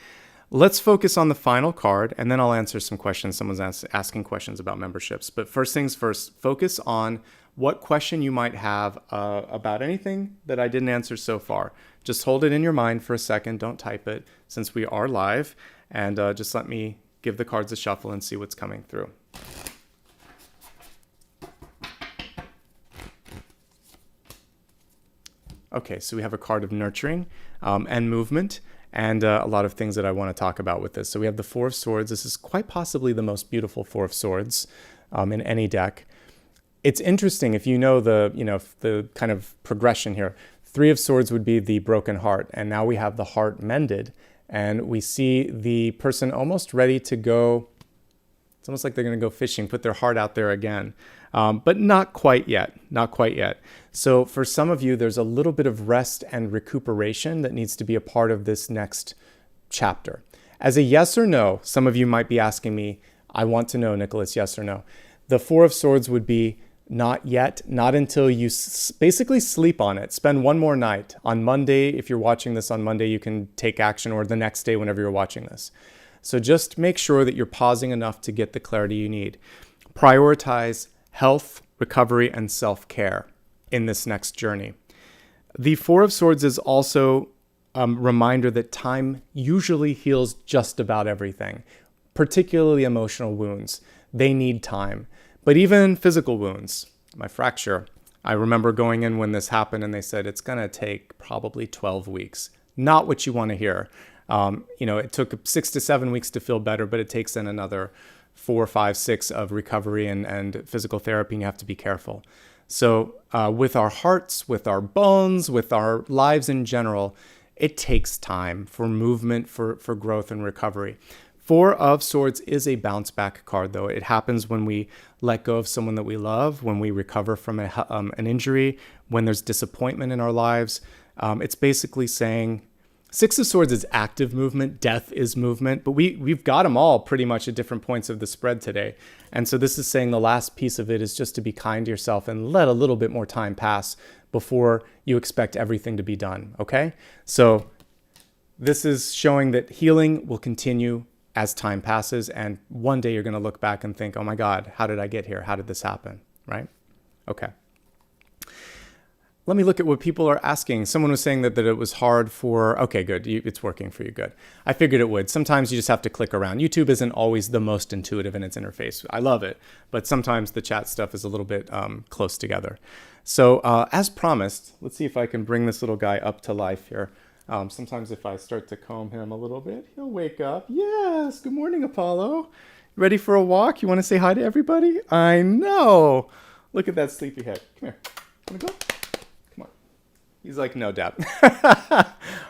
let's focus on the final card, and then I'll answer some questions. Someone's asking questions about memberships. But first things first, focus on what question you might have about anything that I didn't answer so far. Just hold it in your mind for a second. Don't type it since we are live. And just let me give the cards a shuffle and see what's coming through. Okay, so we have a card of nurturing and movement, and a lot of things that I want to talk about with this. So we have the Four of Swords. This is quite possibly the most beautiful Four of Swords in any deck. It's interesting if you know the kind of progression here. Three of Swords would be the broken heart, and now we have the heart mended, and we see the person almost ready to go. It's almost like they're going to go fishing, put their heart out there again, but not quite yet, not quite yet. So for some of you, there's a little bit of rest and recuperation that needs to be a part of this next chapter. As a yes or no, some of you might be asking me, I want to know, Nicholas, yes or no. The Four of Swords would be not yet, not until you basically sleep on it. Spend one more night. On Monday, if you're watching this on Monday, you can take action, or the next day whenever you're watching this. So just make sure that you're pausing enough to get the clarity you need. Prioritize health, recovery, and self-care in this next journey. The Four of Swords is also a reminder that time usually heals just about everything, particularly emotional wounds. They need time. But even physical wounds, my fracture, I remember going in when this happened and they said it's going to take probably 12 weeks. Not what you want to hear. It took 6 to 7 weeks to feel better, but it takes then another 4, 5, 6 of recovery and physical therapy, and you have to be careful. So with our hearts, with our bones, with our lives in general, it takes time for movement, for growth and recovery. Four of Swords is a bounce back card, though. It happens when we let go of someone that we love, when we recover from an injury, when there's disappointment in our lives. It's basically saying Six of Swords is active movement, death is movement, but we've got them all pretty much at different points of the spread today. And so this is saying the last piece of it is just to be kind to yourself and let a little bit more time pass before you expect everything to be done, okay? So this is showing that healing will continue as time passes, and one day you're going to look back and think, oh my God, how did I get here? How did this happen, right? Okay. Let me look at what people are asking. Someone was saying that it was hard for, okay, good, it's working for you, good. I figured it would. Sometimes you just have to click around. YouTube isn't always the most intuitive in its interface. I love it, but sometimes the chat stuff is a little bit close together. So as promised, let's see if I can bring this little guy up to life here. Sometimes if I start to comb him a little bit, he'll wake up. Yes, good morning, Apollo. Ready for a walk? You want to say hi to everybody? I know. Look at that sleepy head. Come here. Want to go? Come on. He's like, no, Dad.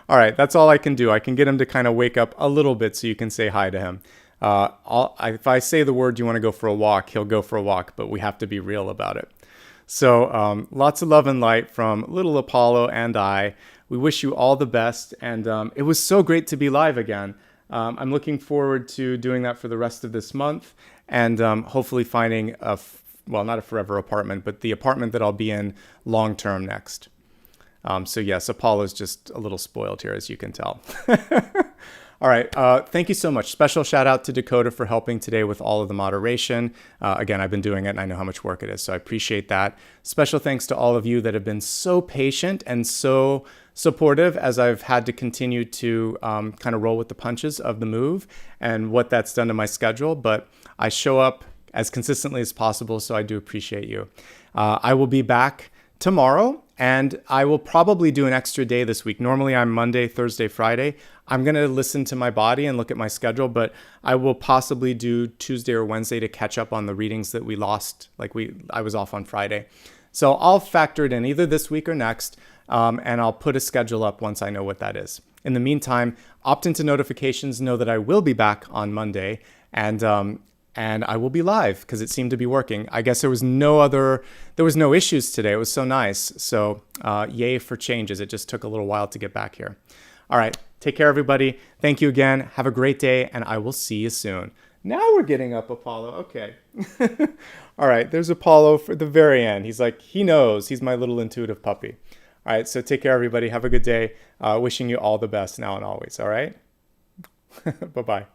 All right, that's all I can do. I can get him to kind of wake up a little bit so you can say hi to him. If I say the word, you want to go for a walk, he'll go for a walk, but we have to be real about it. So lots of love and light from little Apollo and I. We wish you all the best, and it was so great to be live again. I'm looking forward to doing that for the rest of this month, and hopefully finding not a forever apartment, but the apartment that I'll be in long-term next. So yes, Apollo's just a little spoiled here, as you can tell. All right, thank you so much. Special shout out to Dakota for helping today with all of the moderation. Again, I've been doing it and I know how much work it is, so I appreciate that. Special thanks to all of you that have been so patient and so supportive as I've had to continue to kind of roll with the punches of the move and what that's done to my schedule, but I show up as consistently as possible, so I do appreciate you. I will be back tomorrow, and I will probably do an extra day this week. Normally I'm Monday, Thursday, Friday. I'm going to listen to my body and look at my schedule, but I will possibly do Tuesday or Wednesday to catch up on the readings that we lost. I was off on Friday. So I'll factor it in either this week or next, and I'll put a schedule up once I know what that is. In the meantime, opt into notifications, know that I will be back on Monday, and I will be live because it seemed to be working. I guess there was no issues today. It was so nice. So yay for changes. It just took a little while to get back here. All right. Take care, everybody. Thank you again. Have a great day, and I will see you soon. Now we're getting up, Apollo. Okay. All right. There's Apollo for the very end. He's like, he knows. He's my little intuitive puppy. All right. So take care, everybody. Have a good day. Wishing you all the best now and always. All right. Bye-bye.